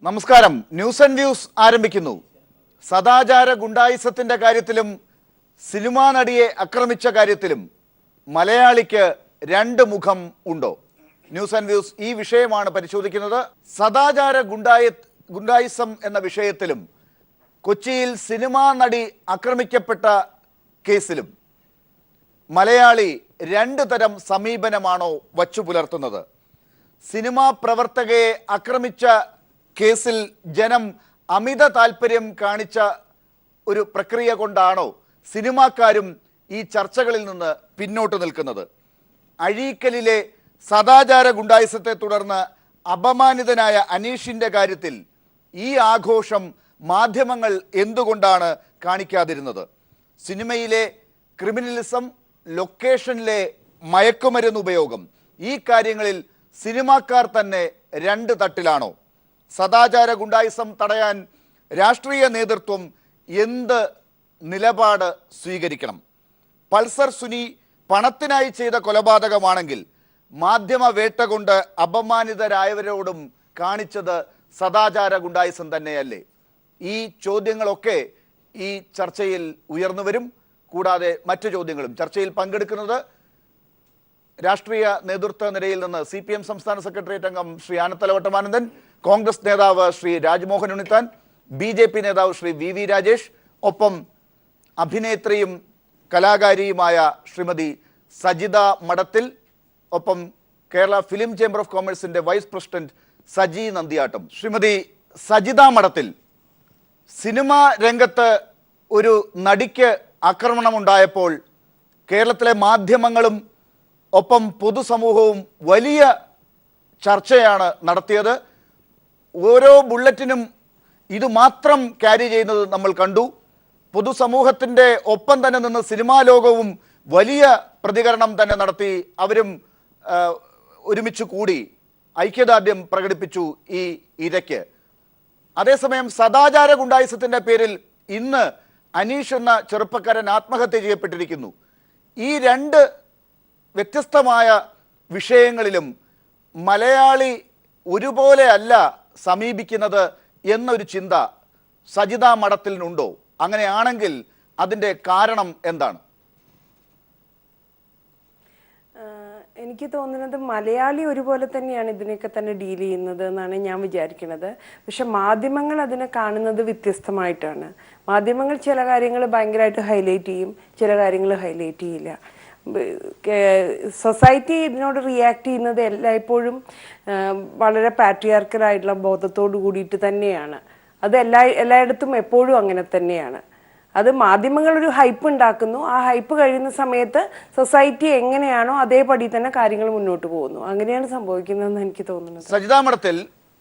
നമസ്കാരം. News and views ആരംഭിക്കുന്നു. സദാചാര ഗുണ്ടായിസത്തിന്റെ കാര്യത്തിലും സിനിമാ നടിയെ ആക്രമിച്ച കാര്യത്തിലും മലയാളിക്ക് രണ്ട് മുഖം ഉണ്ടോ? ന്യൂസ് ആൻഡ് വ്യൂസ് ഈ വിഷയമാണ് പരിശോധിക്കുന്നത്. സദാചാര ഗുണ്ടായിസം എന്ന വിഷയത്തിലും കൊച്ചിയിൽ സിനിമാ നടി ആക്രമിക്കപ്പെട്ട കേസിലും മലയാളി രണ്ട് തരം സമീപനമാണോ വച്ചു പുലർത്തുന്നത്? സിനിമാ പ്രവർത്തകയെ ആക്രമിച്ച കേസിൽ ജനം അമിത താല്പര്യം കാണിച്ച ഒരു പ്രക്രിയ കൊണ്ടാണോ സിനിമാക്കാരും ഈ ചർച്ചകളിൽ നിന്ന് പിന്നോട്ട് നിൽക്കുന്നത്? അഴീക്കലിലെ സദാചാര ഗുണ്ടായിസത്തെ തുടർന്ന് അപമാനിതനായ അനീഷിന്റെ കാര്യത്തിൽ ഈ ആഘോഷം മാധ്യമങ്ങൾ എന്തുകൊണ്ടാണ് കാണിക്കാതിരുന്നത്? സിനിമയിലെ ക്രിമിനലിസം, ലൊക്കേഷനിലെ മയക്കുമരുന്ന് ഉപയോഗം, ഈ കാര്യങ്ങളിൽ സിനിമാക്കാർ തന്നെ രണ്ട് തട്ടിലാണോ? സദാചാര ഗുണ്ടായിസം തടയാൻ രാഷ്ട്രീയ നേതൃത്വം എന്ത് നിലപാട് സ്വീകരിക്കണം? പൾസർ സുനി പണത്തിനായി ചെയ്ത കൊലപാതകമാണെങ്കിൽ മാധ്യമ വേട്ട കൊണ്ട് അപമാനിതരായവരോടും കാണിച്ചത് സദാചാര ഗുണ്ടായിസം തന്നെയല്ലേ? ഈ ചോദ്യങ്ങളൊക്കെ ഈ ചർച്ചയിൽ ഉയർന്നു വരും. കൂടാതെ മറ്റു ചോദ്യങ്ങളും. ചർച്ചയിൽ പങ്കെടുക്കുന്നത് രാഷ്ട്രീയ നേതൃത്വ നിരയിൽ നിന്ന് CPM സംസ്ഥാന സെക്രട്ടേറിയറ്റ് അംഗം ശ്രീ ആനത്തലവട്ടമാനന്ദൻ, കോൺഗ്രസ് നേതാവ് ശ്രീ രാജ്മോഹൻ ഉണ്ണിത്താൻ, BJP നേതാവ് ശ്രീ VV രാജേഷ്, ഒപ്പം അഭിനേത്രിയും കലാകാരിയുമായ ശ്രീമതി സജിത മഠത്തിൽ, ഒപ്പം കേരള ഫിലിം ചേംബർ ഓഫ് കോമേഴ്സിന്റെ vice president Saji Nandiyattam. Shrimati Sajitha Madathil, cinema രംഗത്ത് ഒരു നടിക്ക് ആക്രമണം ഉണ്ടായപ്പോൾ കേരളത്തിലെ മാധ്യമങ്ങളും ഒപ്പം പൊതുസമൂഹവും വലിയ ചർച്ചയാണ് നടത്തിയത്. ഓരോ ബുള്ളറ്റിനും ഇത് മാത്രം ക്യാരി ചെയ്യുന്നത് നമ്മൾ കണ്ടു. പൊതുസമൂഹത്തിൻ്റെ ഒപ്പം തന്നെ നിന്ന് സിനിമാ ലോകവും വലിയ പ്രതികരണം തന്നെ നടത്തി. അവരും ഒരുമിച്ച് കൂടി ഐക്യദാർഢ്യം പ്രകടിപ്പിച്ചു ഈ ഇരയ്ക്ക്. അതേസമയം സദാചാര ഗുണ്ടായിസത്തിൻ്റെ പേരിൽ ഇന്ന് അനീഷ് എന്ന ചെറുപ്പക്കാരൻ ആത്മഹത്യ ചെയ്യപ്പെട്ടിരിക്കുന്നു. ഈ രണ്ട് വ്യത്യസ്തമായ വിഷയങ്ങളിലും മലയാളി ഒരുപോലെ അല്ല സമീപിക്കുന്നത് എന്നൊരു ചിന്ത സജിത മഠത്തിനുണ്ടോ? അങ്ങനെയാണെങ്കിൽ അതിൻ്റെ കാരണം എന്താണ്? എനിക്ക് തോന്നുന്നത് മലയാളി ഒരുപോലെ തന്നെയാണ് ഇതിനെയൊക്കെ തന്നെ ഡീൽ ചെയ്യുന്നത് എന്നാണ് ഞാൻ വിചാരിക്കുന്നത്. പക്ഷെ മാധ്യമങ്ങൾ അതിനെ കാണുന്നത് വ്യത്യസ്തമായിട്ടാണ്. മാധ്യമങ്ങൾ ചില കാര്യങ്ങൾ ഭയങ്കരമായിട്ട് ഹൈലൈറ്റ് ചെയ്യും, ചില കാര്യങ്ങൾ ഹൈലൈറ്റ് ചെയ്യില്ല. സൊസൈറ്റി ഇതിനോട് റിയാക്ട് ചെയ്യുന്നത് എല്ലായ്പ്പോഴും വളരെ പാട്രിയാർക്കലായിട്ടുള്ള ബോധത്തോട് കൂടിയിട്ട് തന്നെയാണ്. അത് എല്ലായിടത്തും എപ്പോഴും അങ്ങനെ തന്നെയാണ്. അത് മാധ്യമങ്ങൾ ഒരു ഹൈപ്പ് ഉണ്ടാക്കുന്നു. ആ ഹൈപ്പ് കഴിയുന്ന സമയത്ത് സൊസൈറ്റി എങ്ങനെയാണോ അതേപടി തന്നെ കാര്യങ്ങൾ മുന്നോട്ട് പോകുന്നു. അങ്ങനെയാണ് സംഭവിക്കുന്നതെന്ന് എനിക്ക് തോന്നുന്നത്. സജിതാ മഠത്തിൽ,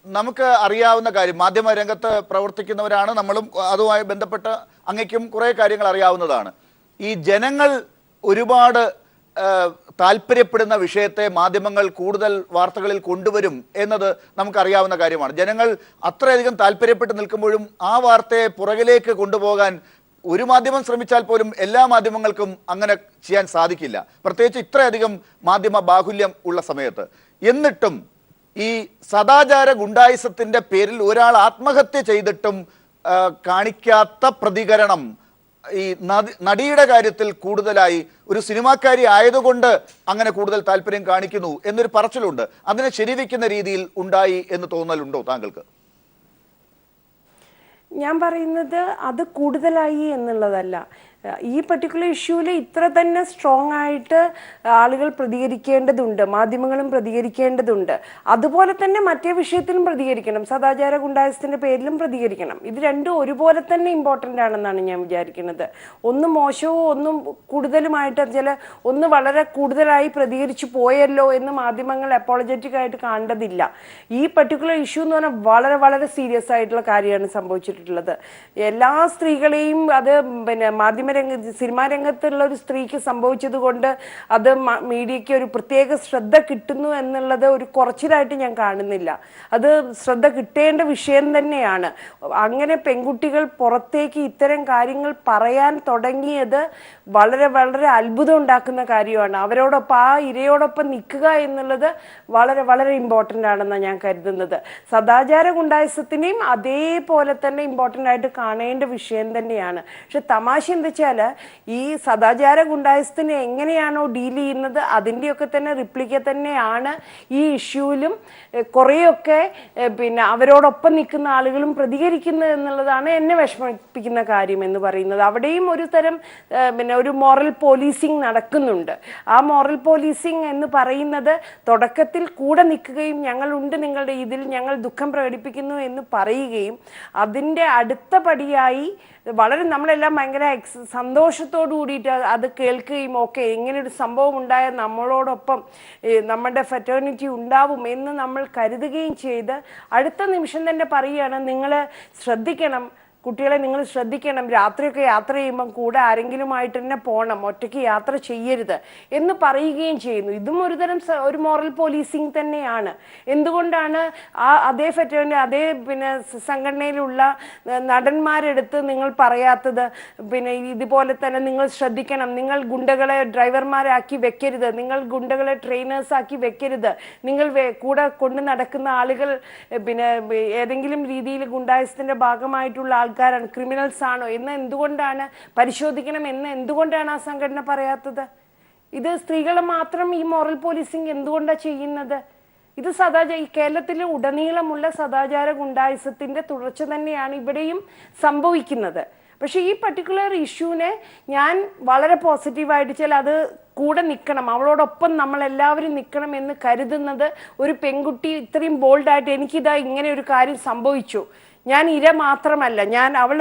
നമുക്ക് അറിയാവുന്ന കാര്യം, മാധ്യമ രംഗത്ത് പ്രവർത്തിക്കുന്നവരാണ് നമ്മളും, അതുമായി ബന്ധപ്പെട്ട അങ്ങയ്ക്കും കുറേ കാര്യങ്ങൾ അറിയാവുന്നതാണ്. ഈ ജനങ്ങൾ ഒരുപാട് താല്പര്യപ്പെടുന്ന വിഷയത്തെ മാധ്യമങ്ങൾ കൂടുതൽ വാർത്തകളിൽ കൊണ്ടുവരും എന്നത് നമുക്കറിയാവുന്ന കാര്യമാണ്. ജനങ്ങൾ അത്രയധികം താല്പര്യപ്പെട്ട് നിൽക്കുമ്പോഴും ആ വാർത്തയെ പുറകിലേക്ക് കൊണ്ടുപോകാൻ ഒരു മാധ്യമം ശ്രമിച്ചാൽ പോലും എല്ലാ മാധ്യമങ്ങൾക്കും അങ്ങനെ ചെയ്യാൻ സാധിക്കില്ല, പ്രത്യേകിച്ച് ഇത്രയധികം മാധ്യമ ബാഹുല്യം ഉള്ള സമയത്ത്. എന്നിട്ടും ഈ സദാചാര ഗുണ്ടായിസത്തിൻ്റെ പേരിൽ ഒരാൾ ആത്മഹത്യ ചെയ്തിട്ടും കാണിക്കാത്ത പ്രതികരണം ഈ നടിയുടെ കാര്യത്തിൽ കൂടുതലായി ഒരു സിനിമാക്കാരി ആയതുകൊണ്ട് അങ്ങനെ കൂടുതൽ താല്പര്യം കാണിക്കുന്നു എന്നൊരു പറച്ചിലുണ്ട്. അതിനെ ശരിവെക്കുന്ന രീതിയിൽ ഉണ്ടായി എന്ന് തോന്നലുണ്ടോ താങ്കൾക്ക്? ഞാൻ പറയുന്നത് അത് കൂടുതലായി എന്നുള്ളതല്ല. ഈ പർട്ടിക്കുലർ ഇഷ്യൂവിൽ ഇത്ര തന്നെ സ്ട്രോങ് ആയിട്ട് ആളുകൾ പ്രതികരിക്കേണ്ടതുണ്ട്, മാധ്യമങ്ങളും പ്രതികരിക്കേണ്ടതുണ്ട്. അതുപോലെ തന്നെ മറ്റേ വിഷയത്തിലും പ്രതികരിക്കണം, സദാചാര ഗുണ്ടായിസത്തിൻ്റെ പേരിലും പ്രതികരിക്കണം. ഇത് രണ്ടും ഒരുപോലെ തന്നെ ഇമ്പോർട്ടൻ്റ് ആണെന്നാണ് ഞാൻ വിചാരിക്കുന്നത്. ഒന്ന് മോശവും ഒന്നും കൂടുതലുമായിട്ട് ഒന്ന് വളരെ കൂടുതലായി പ്രതികരിച്ചു പോയല്ലോ എന്ന് മാധ്യമങ്ങൾ അപ്പോളജറ്റിക് ആയിട്ട് കാണേണ്ടതില്ല. ഈ പർട്ടിക്കുലർ ഇഷ്യൂ എന്ന് പറഞ്ഞാൽ വളരെ വളരെ സീരിയസ് ആയിട്ടുള്ള കാര്യമാണ് സംഭവിച്ചിട്ടുള്ളത്. എല്ലാ സ്ത്രീകളെയും അത് മാധ്യമ സിനിമാ രംഗത്തുള്ള ഒരു സ്ത്രീക്ക് സംഭവിച്ചത് കൊണ്ട് അത് മീഡിയയ്ക്ക് ഒരു പ്രത്യേക ശ്രദ്ധ കിട്ടുന്നു എന്നുള്ളത് ഒരു കുറച്ചിലായിട്ട് ഞാൻ കാണുന്നില്ല. അത് ശ്രദ്ധ കിട്ടേണ്ട വിഷയം തന്നെയാണ്. അങ്ങനെ പെൺകുട്ടികൾ പുറത്തേക്ക് ഇത്തരം കാര്യങ്ങൾ പറയാൻ തുടങ്ങിയത് വളരെ വളരെ അത്ഭുതം ഉണ്ടാക്കുന്ന കാര്യമാണ്. അവരോടൊപ്പം ആ ഇരയോടൊപ്പം നിൽക്കുക എന്നുള്ളത് വളരെ വളരെ ഇമ്പോർട്ടൻ്റ് ആണെന്നാണ് ഞാൻ കരുതുന്നത്. സദാചാര ഗുണ്ടായിസത്തിനെയും അതേപോലെ തന്നെ ഇമ്പോർട്ടൻ്റ് ആയിട്ട് കാണേണ്ട വിഷയം തന്നെയാണ്. പക്ഷെ തമാശ എന്താ വെച്ചാൽ ഈ സദാചാര ഗുണ്ടായിസത്തിനെ എങ്ങനെയാണോ ഡീൽ ചെയ്യുന്നത് അതിൻ്റെയൊക്കെ തന്നെ റിപ്ലിക്ക തന്നെയാണ് ഈ ഇഷ്യൂവിലും കുറേയൊക്കെ പിന്നെ അവരോടൊപ്പം നിൽക്കുന്ന ആളുകളും പ്രതികരിക്കുന്നത് എന്നുള്ളതാണ് എന്നെ വിഷമിപ്പിക്കുന്ന കാര്യം എന്ന് പറയുന്നത്. അവിടെയും ഒരു തരം പിന്നെ ഒരു മോറൽ പോലീസിങ് നടക്കുന്നുണ്ട്. ആ മോറൽ പോലീസിങ് എന്ന് പറയുന്നത് തുടക്കത്തിൽ കൂടെ നിൽക്കുകയും ഞങ്ങളുണ്ട് നിങ്ങളുടെ ഇതിൽ, ഞങ്ങൾ ദുഃഖം പ്രകടിപ്പിക്കുന്നു എന്ന് പറയുകയും അതിൻ്റെ അടുത്ത പടിയായി വളരെ നമ്മളെല്ലാം ഭയങ്കര സന്തോഷത്തോടു കൂടിയിട്ട് അത് കേൾക്കുകയും ഓക്കെ ഇങ്ങനൊരു സംഭവം ഉണ്ടായാൽ നമ്മളോടൊപ്പം നമ്മുടെ ഫെറ്റേണിറ്റി ഉണ്ടാവും എന്ന് നമ്മൾ കരുതുകയും ചെയ്ത് അടുത്ത നിമിഷം തന്നെ പറയുകയാണ് നിങ്ങൾ ശ്രദ്ധിക്കണം, കുട്ടികളെ നിങ്ങൾ ശ്രദ്ധിക്കണം, രാത്രിയൊക്കെ യാത്ര ചെയ്യുമ്പം കൂടെ ആരെങ്കിലുമായിട്ട് തന്നെ പോകണം, ഒറ്റയ്ക്ക് യാത്ര ചെയ്യരുത് എന്ന് പറയുകയും ചെയ്യുന്നു. ഇതും ഒരുതരം ഒരു മോറൽ പോലീസിങ് തന്നെയാണ്. എന്തുകൊണ്ടാണ് അതേ ഫെറ്റേണിറ്റി അതേ പിന്നെ സംഘടനയിലുള്ള നടന്മാരെടുത്ത് നിങ്ങൾ പറയാത്തത്? പിന്നെ ഇതുപോലെ തന്നെ നിങ്ങൾ ശ്രദ്ധിക്കണം, നിങ്ങൾ ഗുണ്ടകളെ ഡ്രൈവർമാരാക്കി വെക്കരുത്, നിങ്ങൾ ഗുണ്ടകളെ ട്രെയിനേഴ്സാക്കി വെക്കരുത്, നിങ്ങൾ കൂടെ കൊണ്ട് നടക്കുന്ന ആളുകൾ പിന്നെ ഏതെങ്കിലും രീതിയിൽ ഗുണ്ടായസത്തിൻ്റെ ഭാഗമായിട്ടുള്ള ആൾക്കാരാണ്, ക്രിമിനൽസ് ആണോ എന്ന് എന്തുകൊണ്ടാണ് പരിശോധിക്കണം എന്ന് എന്തുകൊണ്ടാണ് ആ സംഘടന പറയാത്തത്? ഇത് സ്ത്രീകളെ മാത്രം ഈ മോറൽ പോലീസിങ് എന്തുകൊണ്ടാണ് ചെയ്യുന്നത്? ഇത് ഈ കേരളത്തിലെ ഉടനീളമുള്ള സദാചാര ഗുണ്ടായിസത്തിന്റെ തുടർച്ച തന്നെയാണ് ഇവിടെയും സംഭവിക്കുന്നത്. പക്ഷെ ഈ പർട്ടിക്കുലർ ഇഷ്യൂവിനെ ഞാൻ വളരെ പോസിറ്റീവായിട്ട് വെച്ചാൽ അത് കൂടെ നിൽക്കണം, അവളോടൊപ്പം നമ്മളെല്ലാവരും നിൽക്കണം എന്ന് കരുതുന്നത് ഒരു പെൺകുട്ടി ഇത്രയും ബോൾഡായിട്ട് എനിക്കിതാ ഇങ്ങനെ ഒരു കാര്യം സംഭവിച്ചു, ഞാൻ ഇര മാത്രമല്ല, അവൾ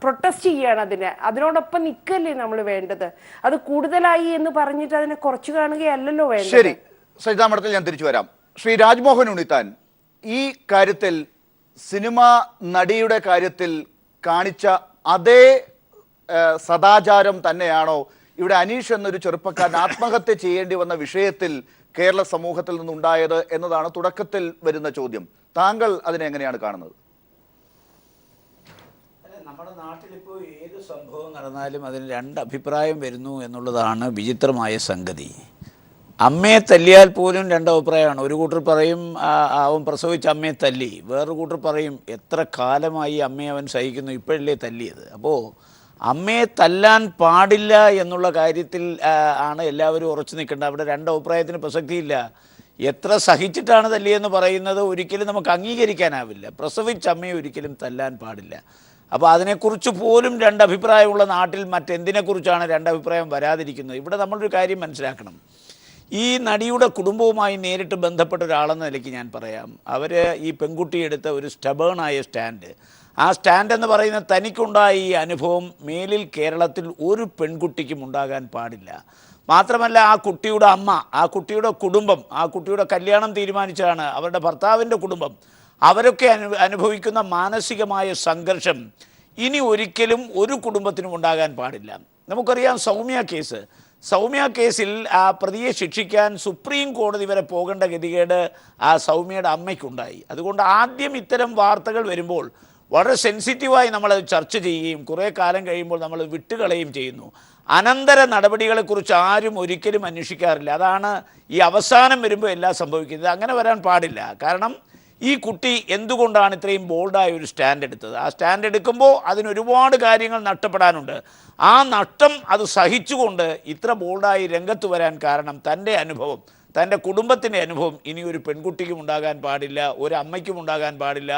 പ്രൊട്ടസ്റ്റ് ചെയ്യാണ്, അതിനോടൊപ്പം നിൽക്കല്ലേ നമ്മൾ വേണ്ടത്. അത് കൂടുതലായി എന്ന് പറഞ്ഞിട്ട് അതിനെ കുറച്ചു കാണുകയല്ലല്ലോ വേണ്ടത്. ശരി, സജിത മഠത്തിൽ ഞാൻ തിരിച്ചു വരാം. ശ്രീ രാജ്മോഹൻ ഉണ്ണിത്താൻ, ഈ കാര്യത്തിൽ സിനിമാ നടിയുടെ കാര്യത്തിൽ കാണിച്ച അതേ സദാചാരം തന്നെയാണോ ഇവിടെ അനീഷ് എന്നൊരു ചെറുപ്പക്കാരൻ ആത്മഹത്യ ചെയ്യേണ്ടി വന്ന വിഷയത്തിൽ കേരള സമൂഹത്തിൽ നിന്നുണ്ടായത് എന്നതാണ് തുടക്കത്തിൽ വരുന്ന ചോദ്യം. താങ്കൾ അതിനെ എങ്ങനെയാണ് കാണുന്നത്? നമ്മുടെ നാട്ടിലിപ്പോൾ ഏത് സംഭവം നടന്നാലും അതിന് രണ്ട് അഭിപ്രായം വരുന്നു എന്നുള്ളതാണ് വിചിത്രമായ സംഗതി. അമ്മയെ തല്ലിയാൽ പോലും രണ്ട് അഭിപ്രായമാണ്. ഒരു കൂട്ടർ പറയും അവൻ പ്രസവിച്ച അമ്മയെ തല്ലി, വേറൊരു കൂട്ടർ പറയും എത്ര കാലമായി അമ്മയെ അവൻ സഹിക്കുന്നു, ഇപ്പോഴല്ലേ തല്ലിയത്. അപ്പോൾ അമ്മയെ തല്ലാൻ പാടില്ല എന്നുള്ള കാര്യത്തിൽ ആണ് എല്ലാവരും ഉറച്ചു നിൽക്കേണ്ടത്. അവിടെ രണ്ട് അഭിപ്രായത്തിന് പ്രസക്തിയില്ല. എത്ര സഹിച്ചിട്ടാണ് തല്ലിയെന്ന് പറയുന്നത് ഒരിക്കലും നമുക്ക് അംഗീകരിക്കാനാവില്ല. പ്രസവിച്ച അമ്മയെ ഒരിക്കലും തല്ലാൻ പാടില്ല. അപ്പോൾ അതിനെക്കുറിച്ച് പോലും രണ്ടഭിപ്രായമുള്ള നാട്ടിൽ മറ്റെന്തിനെക്കുറിച്ചാണ് രണ്ടഭിപ്രായം വരാതിരിക്കുന്നത്? ഇവിടെ നമ്മളൊരു കാര്യം മനസ്സിലാക്കണം. ഈ നടിയുടെ കുടുംബവുമായി നേരിട്ട് ബന്ധപ്പെട്ട ഒരാളെന്ന നിലയ്ക്ക് ഞാൻ പറയാം, അവർ ഈ പെൺകുട്ടി എടുത്ത ഒരു സ്റ്റബേണായ സ്റ്റാൻഡ്, ആ സ്റ്റാൻഡ് എന്ന് പറയുന്നത് തനിക്കുണ്ടായ ഈ അനുഭവം മേലിൽ കേരളത്തിൽ ഒരു പെൺകുട്ടിക്കും ഉണ്ടാകാൻ പാടില്ല. മാത്രമല്ല ആ കുട്ടിയുടെ അമ്മ, ആ കുട്ടിയുടെ കുടുംബം, ആ കുട്ടിയുടെ കല്യാണം തീരുമാനിച്ചതാണ് അവരുടെ ഭർത്താവിൻ്റെ കുടുംബം, അവരൊക്കെ അനുഭവിക്കുന്ന മാനസികമായ സംഘർഷം ഇനി ഒരിക്കലും ഒരു കുടുംബത്തിനും ഉണ്ടാകാൻ പാടില്ല. നമുക്കറിയാം സൗമ്യ കേസിൽ ആ പ്രതിയെ ശിക്ഷിക്കാൻ സുപ്രീം കോടതി വരെ പോകേണ്ട ഗതികേട് ആ സൗമ്യയുടെ അമ്മയ്ക്കുണ്ടായി. അതുകൊണ്ട് ആദ്യം ഇത്തരം വാർത്തകൾ വരുമ്പോൾ വളരെ സെൻസിറ്റീവായി നമ്മളത് ചർച്ച ചെയ്യുകയും കുറേ കാലം കഴിയുമ്പോൾ നമ്മൾ വിട്ടുകളയുകയും ചെയ്യുന്നു. അനന്തര നടപടികളെക്കുറിച്ച് ആരും ഒരിക്കലും അന്വേഷിക്കാറില്ല. അതാണ് ഈ അവസാനം വരുമ്പോൾ എല്ലാം സംഭവിക്കുന്നത്. അങ്ങനെ വരാൻ പാടില്ല. കാരണം ഈ കുട്ടി എന്തുകൊണ്ടാണ് ഇത്രയും ബോൾഡായ ഒരു സ്റ്റാൻഡ് എടുത്തത്? ആ സ്റ്റാൻഡ് എടുക്കുമ്പോൾ അതിനൊരുപാട് കാര്യങ്ങൾ നഷ്ടപ്പെടാനുണ്ട്. ആ നഷ്ടം അത് സഹിച്ചുകൊണ്ട് ഇത്ര ബോൾഡായി രംഗത്ത് വരാൻ കാരണം തൻ്റെ അനുഭവം, തൻ്റെ കുടുംബത്തിൻ്റെ അനുഭവം ഇനി ഒരു പെൺകുട്ടിക്കും ഉണ്ടാകാൻ പാടില്ല, ഒരു അമ്മയ്ക്കും ഉണ്ടാകാൻ പാടില്ല.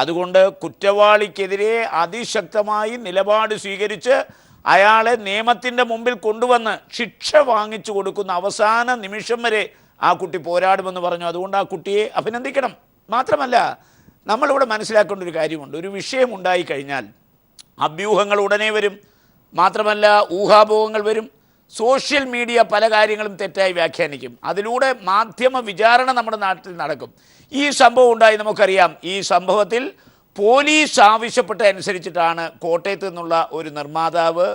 അതുകൊണ്ട് കുറ്റവാളിക്കെതിരെ അതിശക്തമായി നിലപാട് സ്വീകരിച്ച് അയാളെ നിയമത്തിൻ്റെ മുമ്പിൽ കൊണ്ടുവന്ന് ശിക്ഷ വാങ്ങിച്ചു കൊടുക്കുന്ന അവസാന നിമിഷം വരെ ആ കുട്ടി പോരാടുമെന്ന് പറഞ്ഞു. അതുകൊണ്ട് ആ കുട്ടിയെ അഭിനന്ദിക്കണം. മാത്രമല്ല നമ്മളിവിടെ മനസ്സിലാക്കേണ്ട ഒരു കാര്യമുണ്ട്. ഒരു വിഷയം ഉണ്ടായിക്കഴിഞ്ഞാൽ അഭ്യൂഹങ്ങൾ ഉടനെ വരും. മാത്രമല്ല ഊഹാപോഹങ്ങൾ വരും. സോഷ്യൽ മീഡിയ പല കാര്യങ്ങളും തെറ്റായി വ്യാഖ്യാനിക്കും. അതിലൂടെ മാധ്യമ വിചാരണ നമ്മുടെ നാട്ടിൽ നടക്കും. ഈ സംഭവം ഉണ്ടായി നമുക്കറിയാം. ഈ സംഭവത്തിൽ പോലീസ് ആവശ്യപ്പെട്ട അനുസരിച്ചിട്ടാണ് കോട്ടയത്ത് നിന്നുള്ള ഒരു നിർമ്മാതാവ്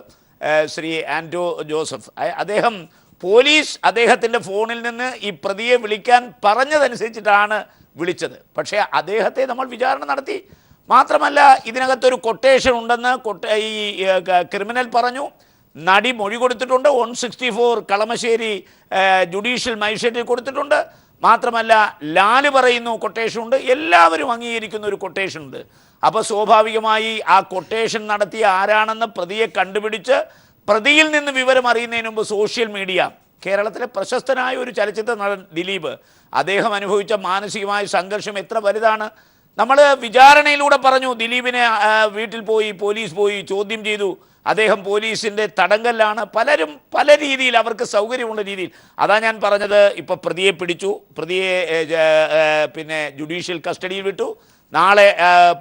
ശ്രീ ആൻഡോ ജോസഫ്. അദ്ദേഹം പോലീസ് അദ്ദേഹത്തിൻ്റെ ഫോണിൽ നിന്ന് ഈ പ്രതിയെ വിളിക്കാൻ പറഞ്ഞതനുസരിച്ചിട്ടാണ് വിളിച്ചത്. പക്ഷേ അദ്ദേഹത്തെ നമ്മൾ വിചാരണ നടത്തി. മാത്രമല്ല, ഇതിനകത്തൊരു കൊട്ടേഷൻ ഉണ്ടെന്ന് ഈ ക്രിമിനൽ പറഞ്ഞു. നടി മൊഴി കൊടുത്തിട്ടുണ്ട്. 164 കളമശ്ശേരി ജുഡീഷ്യൽ മജിസ്ട്രേറ്റിൽ കൊടുത്തിട്ടുണ്ട്. മാത്രമല്ല, ലാല് പറയുന്നു കൊട്ടേഷൻ ഉണ്ട്. എല്ലാവരും അംഗീകരിക്കുന്ന ഒരു കൊട്ടേഷൻ ഉണ്ട്. അപ്പോൾ സ്വാഭാവികമായി ആ കൊട്ടേഷൻ നടത്തിയ ആരാണെന്ന് പ്രതിയെ കണ്ടുപിടിച്ച് പ്രതിയിൽ നിന്ന് വിവരം അറിയുന്നതിന് മുമ്പ് സോഷ്യൽ മീഡിയ, കേരളത്തിലെ പ്രശസ്തനായ ഒരു ചലച്ചിത്ര നടൻ ദിലീപ്, അദ്ദേഹം അനുഭവിച്ച മാനസികമായ സംഘർഷം എത്ര വലുതാണ്. നമ്മൾ വിചാരണയിലൂടെ പറഞ്ഞു, ദിലീപിനെ വീട്ടിൽ പോയി പോലീസ് പോയി ചോദ്യം ചെയ്തു. അദ്ദേഹം പോലീസിൻ്റെ തടങ്കലിലാണ്. പലരും പല രീതിയിൽ അവർക്ക് സൗകര്യമുള്ള രീതിയിൽ. അതാ ഞാൻ പറഞ്ഞത്, ഇപ്പോൾ പ്രതിയെ പിടിച്ചു, പ്രതിയെ പിന്നെ ജുഡീഷ്യൽ കസ്റ്റഡിയിൽ വിട്ടു. നാളെ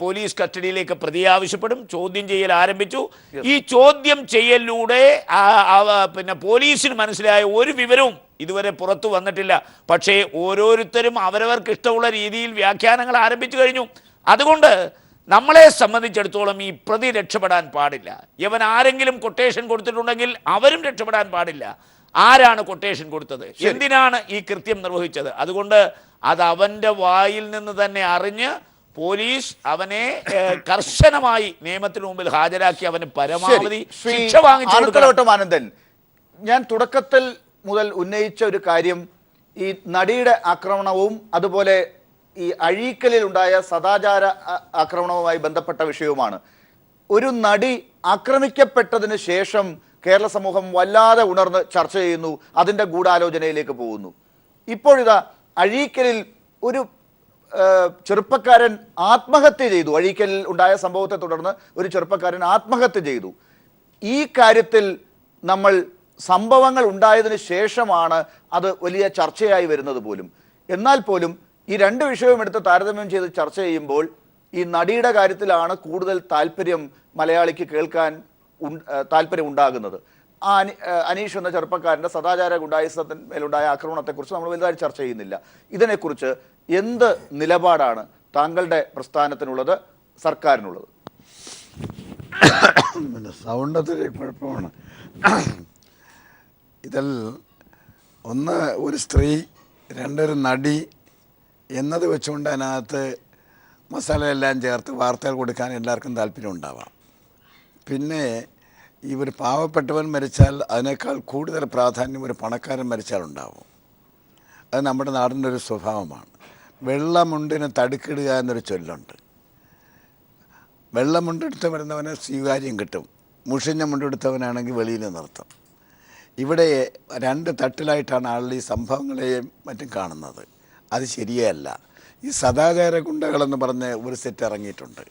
പോലീസ് കസ്റ്റഡിയിലേക്ക് പ്രതിയെ ആവശ്യപ്പെടും. ചോദ്യം ചെയ്യൽ ആരംഭിച്ചു. ഈ ചോദ്യം ചെയ്യലിലൂടെ പിന്നെ പോലീസിന് മനസ്സിലായ ഒരു വിവരവും ഇതുവരെ പുറത്തു വന്നിട്ടില്ല. പക്ഷേ ഓരോരുത്തരും അവരവർക്ക് ഇഷ്ടമുള്ള രീതിയിൽ വ്യാഖ്യാനങ്ങൾ ആരംഭിച്ചു കഴിഞ്ഞു. അതുകൊണ്ട് നമ്മളെ സംബന്ധിച്ചിടത്തോളം ഈ പ്രതി രക്ഷപ്പെടാൻ പാടില്ല. ഇവൻ ആരെങ്കിലും കൊട്ടേഷൻ കൊടുത്തിട്ടുണ്ടെങ്കിൽ അവരും രക്ഷപ്പെടാൻ പാടില്ല. ആരാണ് കൊട്ടേഷൻ കൊടുത്തത്, എന്തിനാണ് ഈ കൃത്യം നിർവഹിച്ചത്? അതുകൊണ്ട് അത് അവൻ്റെ വായിൽ നിന്ന് തന്നെ അറിഞ്ഞ് പോലീസ് അവനെ കർശനമായി നിയമത്തിന് മുമ്പിൽ ഹാജരാക്കി അവന് പരമാവധി ശിക്ഷ വാങ്ങിച്ചു. ആനന്ദൻ, ഞാൻ തുടക്കത്തിൽ മുതൽ ഉന്നയിച്ച ഒരു കാര്യം ഈ നടിയുടെ ആക്രമണവും അതുപോലെ ഈ അഴീക്കലിൽ ഉണ്ടായ സദാചാര ആക്രമണവുമായി ബന്ധപ്പെട്ട വിഷയവുമാണ്. ഒരു നടി ആക്രമിക്കപ്പെട്ടതിന് ശേഷം കേരള സമൂഹം വല്ലാതെ ഉണർന്ന് ചർച്ച ചെയ്യുന്നു, അതിൻ്റെ ഗൂഢാലോചനയിലേക്ക് പോകുന്നു. ഇപ്പോഴിതാ അഴീക്കലിൽ ഒരു ചെറുപ്പക്കാരൻ ആത്മഹത്യ ചെയ്തു. അഴീക്കലിൽ ഉണ്ടായ സംഭവത്തെ തുടർന്ന് ഒരു ചെറുപ്പക്കാരൻ ആത്മഹത്യ ചെയ്തു. ഈ കാര്യത്തിൽ നമ്മൾ സംഭവങ്ങൾ ഉണ്ടായതിനു ശേഷമാണ് അത് വലിയ ചർച്ചയായി വരുന്നത് പോലും. എന്നാൽ പോലും ഈ രണ്ട് വിഷയവും എടുത്ത് താരതമ്യം ചെയ്ത് ചർച്ച ചെയ്യുമ്പോൾ ഈ നടിയുടെ കാര്യത്തിലാണ് കൂടുതൽ താല്പര്യം മലയാളിക്ക് കേൾക്കാൻ താല്പര്യം ഉണ്ടാകുന്നത്. ആ അനീഷ് എന്ന ചെറുപ്പക്കാരൻ്റെ സദാചാര ഗുണ്ടായിസത്തിന്മേലുണ്ടായ ആക്രമണത്തെക്കുറിച്ച് നമ്മൾ വലുതായി ചർച്ച ചെയ്യുന്നില്ല. ഇതിനെക്കുറിച്ച് എന്ത് നിലപാടാണ് താങ്കളുടെ പ്രസ്ഥാനത്തിനുള്ളത്, സർക്കാരിനുള്ളത്? സൗണ്ടത്തിലെ കുഴപ്പമാണ്. ഇതിൽ ഒന്ന് ഒരു സ്ത്രീ, രണ്ടൊരു നടി എന്നത് വെച്ചുകൊണ്ട് അതിനകത്ത് മസാലയെല്ലാം ചേർത്ത് വാർത്തകൾ കൊടുക്കാൻ എല്ലാവർക്കും താല്പര്യം ഉണ്ടാവാം. പിന്നെ ഈ ഒരു പാവപ്പെട്ടവൻ മരിച്ചാൽ അതിനേക്കാൾ കൂടുതൽ പ്രാധാന്യം ഒരു പണക്കാരൻ മരിച്ചാൽ ഉണ്ടാവും. അത് നമ്മുടെ നാടിൻ്റെ ഒരു സ്വഭാവമാണ്. വെള്ളമുണ്ടിന് തടുക്കിടുക എന്നൊരു ചൊല്ലുണ്ട്. വെള്ളമുണ്ടെടുത്ത് വരുന്നവന് സ്വീകാര്യം കിട്ടും, മുഷിഞ്ഞ മുണ്ടെടുത്തവനാണെങ്കിൽ വെളിയിൽ നിർത്തും. ഇവിടെ രണ്ട് തട്ടിലായിട്ടാണ് ആളുകൾ ഈ സംഭവങ്ങളെയും മറ്റും കാണുന്നത്. അത് ശരിയല്ല. ഈ സദാചാര ഗുണ്ടകളെന്ന് പറഞ്ഞ് ഒരു സെറ്റ് ഇറങ്ങിയിട്ടുണ്ട്.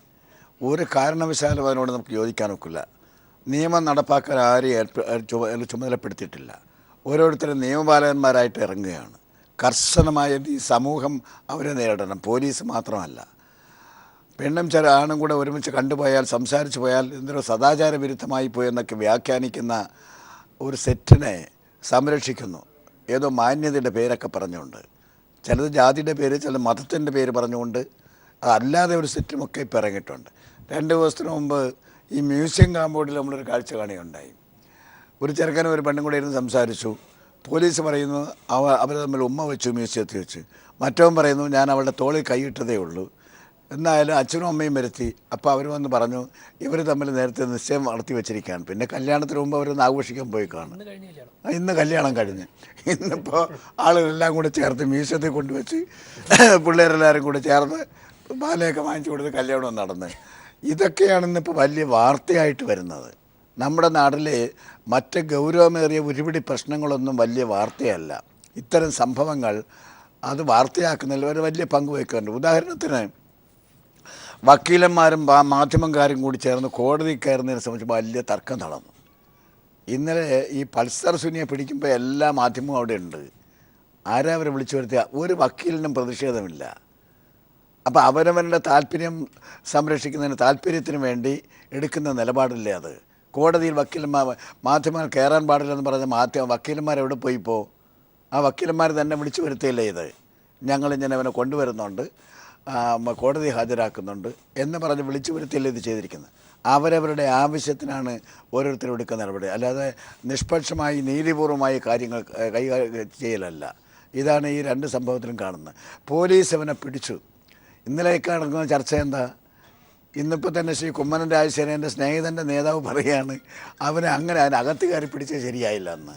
ഒരു കാരണവശാലും അതിനോട് നമുക്ക് യോജിക്കാനൊക്കില്ല. നിയമം നടപ്പാക്കാൻ ആരെയും ചുമതലപ്പെടുത്തിയിട്ടില്ല. ഓരോരുത്തരും നിയമപാലകന്മാരായിട്ട് ഇറങ്ങുകയാണ്. കർശനമായ ഈ സമൂഹം അവരെ നേരിടണം. പോലീസ് മാത്രമല്ല, പെണ്ണും ആണും കൂടെ ഒരുമിച്ച് കണ്ടുപോയാൽ, സംസാരിച്ചു പോയാൽ എന്തൊരു സദാചാര വിരുദ്ധമായി പോയെന്നൊക്കെ വ്യാഖ്യാനിക്കുന്ന ഒരു സെറ്റിനെ സംരക്ഷിക്കുന്നു. ഏതോ മാന്യതയുടെ പേരൊക്കെ പറഞ്ഞുകൊണ്ട്, ചിലത് ജാതിയുടെ പേര്, ചില മതത്തിൻ്റെ പേര് പറഞ്ഞുകൊണ്ട്. അതല്ലാതെ ഒരു സെറ്റുമൊക്കെ ഇപ്പോൾ ഇറങ്ങിയിട്ടുണ്ട്. 2 ദിവസത്തിന് മുമ്പ് ഈ മ്യൂസിയം കാമ്പൗണ്ടിൽ നമ്മളൊരു കാഴ്ച കാണുകയുണ്ടായി. ഒരു ചെറുക്കനും ഒരു പെണ്ണും കൂടെ ഇരുന്ന് സംസാരിച്ചു. പോലീസ് പറയുന്നു അവർ തമ്മിൽ ഉമ്മ വെച്ചു മ്യൂസിയത്തിൽ വെച്ച്. മറ്റവൻ പറയുന്നു ഞാൻ അവളുടെ തോളിൽ കൈയിട്ടതേ ഉള്ളൂ. എന്നായാലും അച്ഛനും അമ്മയും വരുത്തി. അപ്പോൾ അവർ വന്ന് പറഞ്ഞു ഇവർ തമ്മിൽ നേരത്തെ നിശ്ചയം നടത്തി വെച്ചിരിക്കുകയാണ്. പിന്നെ കല്യാണത്തിന് മുമ്പ് അവരൊന്ന് ആഘോഷിക്കാൻ പോയി കാണും. ഇന്ന് കല്യാണം കഴിഞ്ഞ് ഇന്നിപ്പോൾ ആളുകളെല്ലാം കൂടെ ചേർത്ത് മ്യൂസിയത്തിൽ കൊണ്ടുവച്ച് പിള്ളേരെല്ലാവരും കൂടെ ചേർന്ന് ബാലയൊക്കെ വാങ്ങിച്ചു കൊടുത്ത് കല്യാണം നടന്ന്. ഇതൊക്കെയാണ് ഇന്നിപ്പോൾ വലിയ വാർത്തയായിട്ട് വരുന്നത്. നമ്മുടെ നാട്ടിലെ മറ്റ് ഗൗരവമേറിയ ഒരുപിടി പ്രശ്നങ്ങളൊന്നും വലിയ വാർത്തയല്ല. ഇത്തരം സംഭവങ്ങൾ അത് വാർത്തയാക്കുന്നതിൽ ഒരു വലിയ പങ്ക് വഹിക്കുന്നുണ്ട്. ഉദാഹരണത്തിന് വക്കീലന്മാരും മാധ്യമക്കാരും കൂടി ചേർന്ന് കോടതി കയറുന്നതിനെ സംബന്ധിച്ച് വലിയ തർക്കം നടന്നു. ഇന്നലെ ഈ പൾസർ സുനിയെ പിടിക്കുമ്പോൾ എല്ലാ മാധ്യമവും അവിടെ ഉണ്ട്. ആരാ അവരെ വിളിച്ചു വരുത്തിയ? ഒരു വക്കീലിനും പ്രതിഷേധമില്ല. അപ്പോൾ അവരവരുടെ താല്പര്യം സംരക്ഷിക്കുന്നതിന് താല്പര്യത്തിന് വേണ്ടി എടുക്കുന്ന നിലപാടില്ലേ അത്. കോടതിയിൽ മാധ്യമങ്ങൾ കയറാൻ പാടില്ലെന്ന് പറഞ്ഞ വക്കീലന്മാരെവിടെ പോയിപ്പോൾ? ആ വക്കീലന്മാർ തന്നെ വിളിച്ചു വരുത്തിയില്ലേ ഇത്. ഞങ്ങളിങ്ങനെ അവനെ കൊണ്ടുവരുന്നുണ്ട്, കോടതി ഹാജരാക്കുന്നുണ്ട് എന്ന് പറഞ്ഞ് വിളിച്ചു വരുത്തിയല്ലേ ഇത് ചെയ്തിരിക്കുന്നത്. അവരവരുടെ ആവശ്യത്തിനാണ് ഓരോരുത്തരും എടുക്കുന്ന നടപടി, അല്ലാതെ നിഷ്പക്ഷമായി നീതിപൂർവമായി കാര്യങ്ങൾ കൈകാര്യം ചെയ്യലല്ല. ഇതാണ് ഈ രണ്ട് സംഭവത്തിലും കാണുന്നത്. പോലീസ് അവനെ പിടിച്ചു. ഇന്നലേക്ക് നടക്കുന്ന ചർച്ച എന്താ? ഇന്നിപ്പോൾ തന്നെ ശ്രീ കുമ്മനം രാജശേഖരൻ്റെ സ്നേഹിതൻ്റെ നേതാവ് പറയുകയാണ് അവനെ അങ്ങനെ അതിനകത്ത് കയറി പിടിച്ചത് ശരിയായില്ല എന്ന്,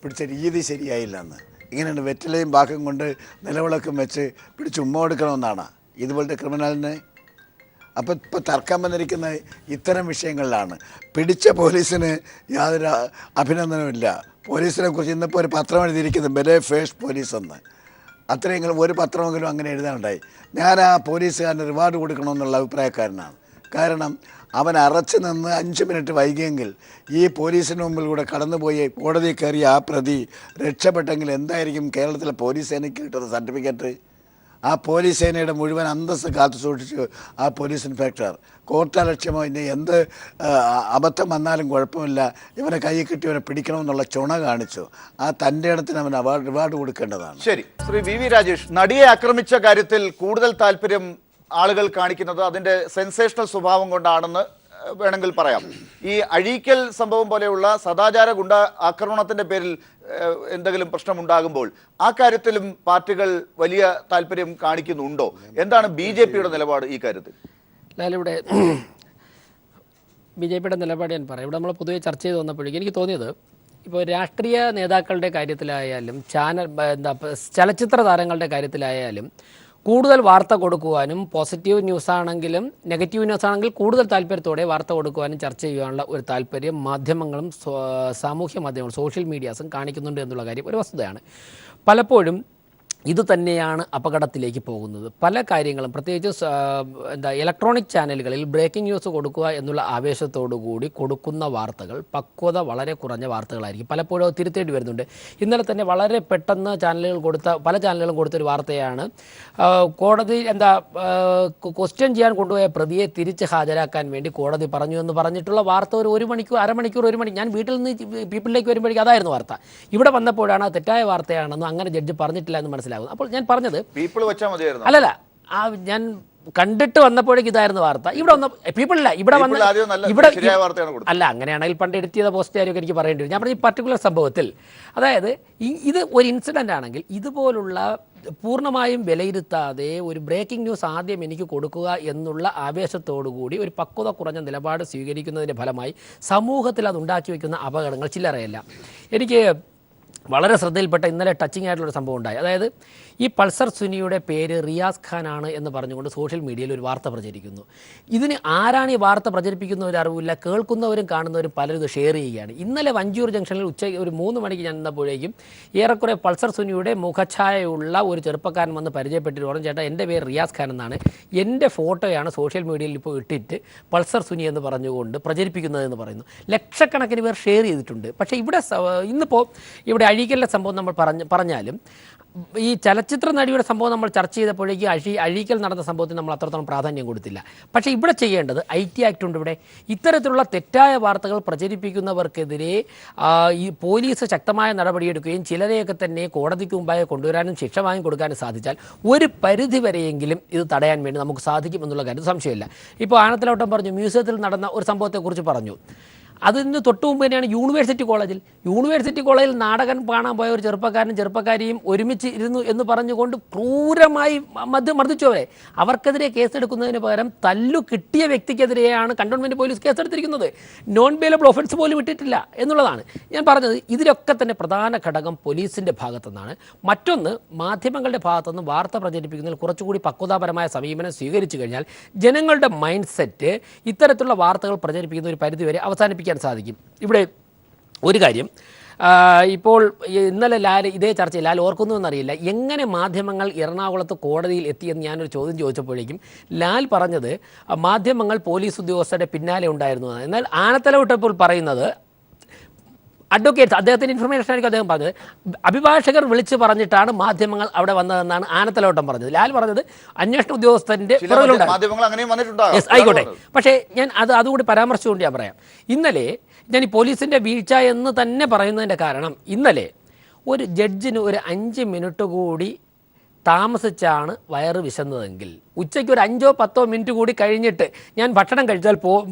പിടിച്ച രീതി ശരിയായില്ല എന്ന്. ഇങ്ങനെയാണ് വെറ്റിലയും ബാക്കും കൊണ്ട് നിലവിളക്കും വെച്ച് പിടിച്ച് ഉമ്മ കൊടുക്കണമെന്നാണ് ഇതുപോലത്തെ ക്രിമിനലിനെ. അപ്പോൾ ഇപ്പോൾ തർക്കം വന്നിരിക്കുന്ന ഇത്തരം വിഷയങ്ങളിലാണ്. പിടിച്ച പോലീസിന് യാതൊരു അഭിനന്ദനവുമില്ല. പോലീസിനെ കുറിച്ച് ഇന്നിപ്പോൾ ഒരു പത്രം എഴുതിയിരിക്കുന്നത് ബെലെ ഫേഷ് പോലീസ് എന്ന്. അത്രയെങ്കിലും ഒരു പത്രമെങ്കിലും അങ്ങനെ എഴുതാനുണ്ടായി. ഞാൻ ആ പോലീസുകാരന് റിവാർഡ് കൊടുക്കണമെന്നുള്ള അഭിപ്രായക്കാരനാണ്. കാരണം അവൻ അറച്ചു നിന്ന് 5 മിനിറ്റ് വൈകിയെങ്കിൽ ഈ പോലീസിന് മുമ്പിൽ കൂടെ കടന്നുപോയി കോടതി കയറിയ ആ പ്രതി രക്ഷപ്പെട്ടെങ്കിൽ എന്തായിരിക്കും കേരളത്തിലെ പോലീസ് സേനയ്ക്ക് കിട്ടുന്ന സർട്ടിഫിക്കറ്റ്? ആ പോലീസ് സേനയുടെ മുഴുവൻ അന്തസ്സ് കാത്തു സൂക്ഷിച്ചു ആ പോലീസ് ഇൻസ്പെക്ടർ. കോർട്ടലക്ഷ്യമോ ഇനി എന്ത് അബദ്ധം വന്നാലും കുഴപ്പമില്ല, ഇവനെ കൈ കിട്ടി ഇവനെ പിടിക്കണമെന്നുള്ള ചുണ കാണിച്ചു. ആ തൻ്റെ ഇടത്തിന് അവന് റിവാർഡ് കൊടുക്കേണ്ടതാണ്. ശരി, ശ്രീ വി രാജേഷ്, നടിയെ ആക്രമിച്ച കാര്യത്തിൽ കൂടുതൽ താല്പര്യം ആളുകൾ കാണിക്കുന്നത് അതിന്റെ സെൻസേഷണൽ സ്വഭാവം കൊണ്ടാണെന്ന് വേണമെങ്കിൽ പറയാം. ഈ അഴീക്കൽ സംഭവം പോലെയുള്ള സദാചാര ഗുണ്ട ആക്രമണത്തിന്റെ പേരിൽ എന്തെങ്കിലും പ്രശ്നമുണ്ടാകുമ്പോൾ ആ കാര്യത്തിലും പാർട്ടികൾ വലിയ താല്പര്യം കാണിക്കുന്നുണ്ടോ? എന്താണ് BJPയുടെ നിലപാട് ഈ കാര്യത്തിൽ? ഇവിടെ BJPയുടെ നിലപാട് ഞാൻ പറയാം. ഇവിടെ നമ്മൾ പൊതുവെ ചർച്ച ചെയ്ത് വന്നപ്പോഴേക്കും എനിക്ക് തോന്നിയത്, ഇപ്പോൾ രാഷ്ട്രീയ നേതാക്കളുടെ കാര്യത്തിലായാലും ചലച്ചിത്ര താരങ്ങളുടെ കാര്യത്തിലായാലും കൂടുതൽ വാർത്ത കൊടുക്കുവാനും പോസിറ്റീവ് ന്യൂസാണെങ്കിലും നെഗറ്റീവ് ന്യൂസാണെങ്കിൽ കൂടുതൽ താല്പര്യത്തോടെ വാർത്ത കൊടുക്കുവാനും ചർച്ച ചെയ്യാനുള്ള ഒരു താല്പര്യം മാധ്യമങ്ങളും സാമൂഹ്യ മാധ്യമങ്ങളും സോഷ്യൽ മീഡിയാസും കാണിക്കുന്നുണ്ട് എന്നുള്ള കാര്യം ഒരു വസ്തുതയാണ്. പലപ്പോഴും ഇത് തന്നെയാണ് അപകടത്തിലേക്ക് പോകുന്നത്. പല കാര്യങ്ങളും പ്രത്യേകിച്ച് ഇലക്ട്രോണിക് ചാനലുകളിൽ ബ്രേക്കിംഗ് ന്യൂസ് കൊടുക്കുക എന്നുള്ള ആവേശത്തോടു കൂടി കൊടുക്കുന്ന വാർത്തകൾ പക്വത വളരെ കുറഞ്ഞ വാർത്തകളായിരിക്കും. പലപ്പോഴും അത് തിരുത്തേണ്ടി വരുന്നുണ്ട്. ഇന്നലെ തന്നെ വളരെ പെട്ടെന്ന് പല ചാനലുകളും കൊടുത്തൊരു വാർത്തയാണ്, കോടതി ക്വസ്റ്റ്യൻ ചെയ്യാൻ കൊണ്ടുപോയ പ്രതിയെ തിരിച്ച് ഹാജരാക്കാൻ വേണ്ടി കോടതി പറഞ്ഞു എന്ന് പറഞ്ഞിട്ടുള്ള വാർത്ത ഒരു മണിക്കൂർ അരമണിക്കൂർ ഞാൻ വീട്ടിൽ നിന്ന് പീപ്പിളിലേക്ക് വരുമ്പോഴേക്കും അതായിരുന്നു വാർത്ത. ഇവിടെ വന്നപ്പോഴാണ് തെറ്റായ വാർത്തയാണെന്നും അങ്ങനെ ജഡ്ജി പറഞ്ഞിട്ടില്ല എന്ന് മനസ്സിലാകുന്നത്. അപ്പോൾ ഞാൻ പറഞ്ഞത് അല്ലല്ല, ഞാൻ കണ്ടിട്ട് വന്നപ്പോഴേക്കും ഇതായിരുന്നു വാർത്ത. ഇവിടെ വന്ന പീപ്പിളില്ല, ഇവിടെ അല്ല, അങ്ങനെയാണെങ്കിൽ പണ്ട് എഡിറ്റ് ചെയ്ത പോസ്റ്റ് ആയിരിക്കും എനിക്ക് പറയേണ്ടി വരും. ഞാൻ പറഞ്ഞ ഈ പർട്ടിക്കുലർ സംഭവത്തിൽ, അതായത് ഇത് ഒരു ഇൻസിഡൻ്റ് ആണെങ്കിൽ ഇതുപോലുള്ള പൂർണ്ണമായും വിലയിരുത്താതെ ഒരു ബ്രേക്കിംഗ് ന്യൂസ് ആദ്യം എനിക്ക് കൊടുക്കുക എന്നുള്ള ആവേശത്തോടു കൂടി ഒരു പക്വത കുറഞ്ഞ നിലപാട് സ്വീകരിക്കുന്നതിൻ്റെ ഫലമായി സമൂഹത്തിൽ അത് ഉണ്ടാക്കി വയ്ക്കുന്ന അപകടങ്ങൾ ചില്ലറയല്ല. എനിക്ക് വളരെ ശ്രദ്ധയിൽപ്പെട്ട ഇന്നലെ ടച്ചിങ് ആയിട്ടുള്ളൊരു സംഭവം ഉണ്ടായി. അതായത് ഈ പൾസർ സുനിയുടെ പേര് റിയാസ് ഖാൻ ആണ് എന്ന് പറഞ്ഞുകൊണ്ട് സോഷ്യൽ മീഡിയയിൽ ഒരു വാർത്ത പ്രചരിക്കുന്നു. ഇതിന് ആരാണ് ഈ വാർത്ത പ്രചരിപ്പിക്കുന്നവരും അറിവില്ല, കേൾക്കുന്നവരും കാണുന്നവരും പലരും ഇത് ഷെയർ ചെയ്യുകയാണ്. ഇന്നലെ വഞ്ചൂർ ജംഗ്ഷനിൽ ഉച്ചയ്ക്ക് ഒരു 3 മണിക്ക് ഞാൻ നിന്നപ്പോഴേക്കും ഏറെക്കുറെ പൾസർ സുനിയുടെ മുഖഛായയുള്ള ഒരു ചെറുപ്പക്കാരൻ വന്ന് പരിചയപ്പെട്ടിട്ട് പറഞ്ഞു, ചേട്ടാ എൻ്റെ പേര് റിയാസ് ഖാൻ എന്നാണ്, എൻ്റെ ഫോട്ടോയാണ് സോഷ്യൽ മീഡിയയിൽ ഇപ്പോൾ ഇട്ടിട്ട് പൾസർ സുനി എന്ന് പറഞ്ഞുകൊണ്ട് പ്രചരിപ്പിക്കുന്നതെന്ന് പറയുന്നു. ലക്ഷക്കണക്കിന് പേർ ഷെയർ ചെയ്തിട്ടുണ്ട്. പക്ഷേ ഇന്നിപ്പോൾ ഇവിടെ അഴീക്കലിലെ സംഭവം നമ്മൾ പറഞ്ഞാലും ഈ ചലച്ചിത്ര നടിയുടെ സംഭവം നമ്മൾ ചർച്ച ചെയ്തപ്പോഴേക്ക് അഴീക്കൽ നടന്ന സംഭവത്തിന് നമ്മൾ അത്രത്തോളം പ്രാധാന്യം കൊടുത്തില്ല. പക്ഷേ ഇവിടെ ചെയ്യേണ്ടത് IT ആക്ട് ഉണ്ട്. ഇവിടെ ഇത്തരത്തിലുള്ള തെറ്റായ വാർത്തകൾ പ്രചരിപ്പിക്കുന്നവർക്കെതിരെ ഈ പോലീസ് ശക്തമായ നടപടിയെടുക്കുകയും ചിലരെയൊക്കെ തന്നെ കോടതിക്ക് മുമ്പായി കൊണ്ടുവരാനും ശിക്ഷ വാങ്ങി കൊടുക്കാനും സാധിച്ചാൽ ഒരു പരിധിവരെയെങ്കിലും ഇത് തടയാൻ വേണ്ടി നമുക്ക് സാധിക്കും എന്നുള്ള കാര്യം സംശയമില്ല. ഇപ്പോൾ ആനത്തലോട്ടം പറഞ്ഞു, മ്യൂസിയത്തിൽ നടന്ന ഒരു സംഭവത്തെക്കുറിച്ച് പറഞ്ഞു. അതിന് തൊട്ട് മുമ്പ് തന്നെയാണ് യൂണിവേഴ്സിറ്റി കോളേജിൽ നാടകം കാണാൻ പോയ ഒരു ചെറുപ്പക്കാരിയും ഒരുമിച്ച് ഇരുന്നു എന്ന് പറഞ്ഞുകൊണ്ട് ക്രൂരമായി മർദ്ദിച്ചവരെ അവർക്കെതിരെ കേസെടുക്കുന്നതിന് പകരം തല്ലു കിട്ടിയ വ്യക്തിക്കെതിരെയാണ് കണ്ടോൺമെൻറ്റ് പോലീസ് കേസെടുത്തിരിക്കുന്നത്. നോൺ ബെയിലബിൾ ഒഫൻസ് പോലും ഇട്ടിട്ടില്ല എന്നുള്ളതാണ് ഞാൻ പറഞ്ഞത്. ഇതിലൊക്കെ തന്നെ പ്രധാന ഘടകം പോലീസിൻ്റെ ഭാഗത്തുനിന്നാണ്. മറ്റൊന്ന്, മാധ്യമങ്ങളുടെ ഭാഗത്തുനിന്ന് വാർത്ത പ്രചരിപ്പിക്കുന്നതിൽ കുറച്ചുകൂടി പക്വതാപരമായ സമീപനം സ്വീകരിച്ചു കഴിഞ്ഞാൽ ജനങ്ങളുടെ മൈൻഡ് സെറ്റ് ഇത്തരത്തിലുള്ള വാർത്തകൾ പ്രചരിപ്പിക്കുന്ന ഒരു പരിധിവരെ അവസാനിപ്പിക്കാൻ സാധിക്കും. ഇവിടെ ഒരു കാര്യം, ഇപ്പോൾ ഇന്നലെ ഇതേ ചർച്ചയിൽ ലാൽ ഓർക്കുന്നു എന്നറിയില്ല, എങ്ങനെ മാധ്യമങ്ങൾ എറണാകുളത്ത് കോടതിയിൽ എത്തിയെന്ന് ഞാനൊരു ചോദ്യം ചോദിച്ചപ്പോഴേക്കും ലാൽ പറഞ്ഞത് മാധ്യമങ്ങൾ പോലീസ് ഉദ്യോഗസ്ഥരുടെ പിന്നാലെ ഉണ്ടായിരുന്നു. എന്നാൽ ആനത്തലവിട്ടപ്പോൾ പറയുന്നത് അഡ്വക്കേറ്റ്സ്, അദ്ദേഹത്തിൻ്റെ ഇൻഫർമേഷൻ ആയിരിക്കും അദ്ദേഹം പറഞ്ഞത്, അഭിഭാഷകർ വിളിച്ച് പറഞ്ഞിട്ടാണ് മാധ്യമങ്ങൾ അവിടെ വന്നതെന്നാണ് ആനത്തലോട്ടം പറഞ്ഞത്. ലാൽ പറഞ്ഞത് അന്വേഷണ ഉദ്യോഗസ്ഥൻ്റെ ആയിക്കോട്ടെ. പക്ഷേ ഞാൻ അതുകൂടി പരാമർശിച്ചുകൊണ്ട് ഞാൻ പറയാം. ഇന്നലെ ഞാൻ ഈ പോലീസിൻ്റെ വീഴ്ച എന്ന് തന്നെ പറയുന്നതിൻ്റെ കാരണം, ഇന്നലെ ഒരു ജഡ്ജിന് ഒരു 5 മിനിറ്റ് കൂടി താമസിച്ചാണ് വയറ് വിശന്നതെങ്കിൽ ഉച്ചയ്ക്ക് ഒരു 5-10 മിനിറ്റ് കൂടി കഴിഞ്ഞിട്ട് ഞാൻ ഭക്ഷണം കഴിച്ചാൽ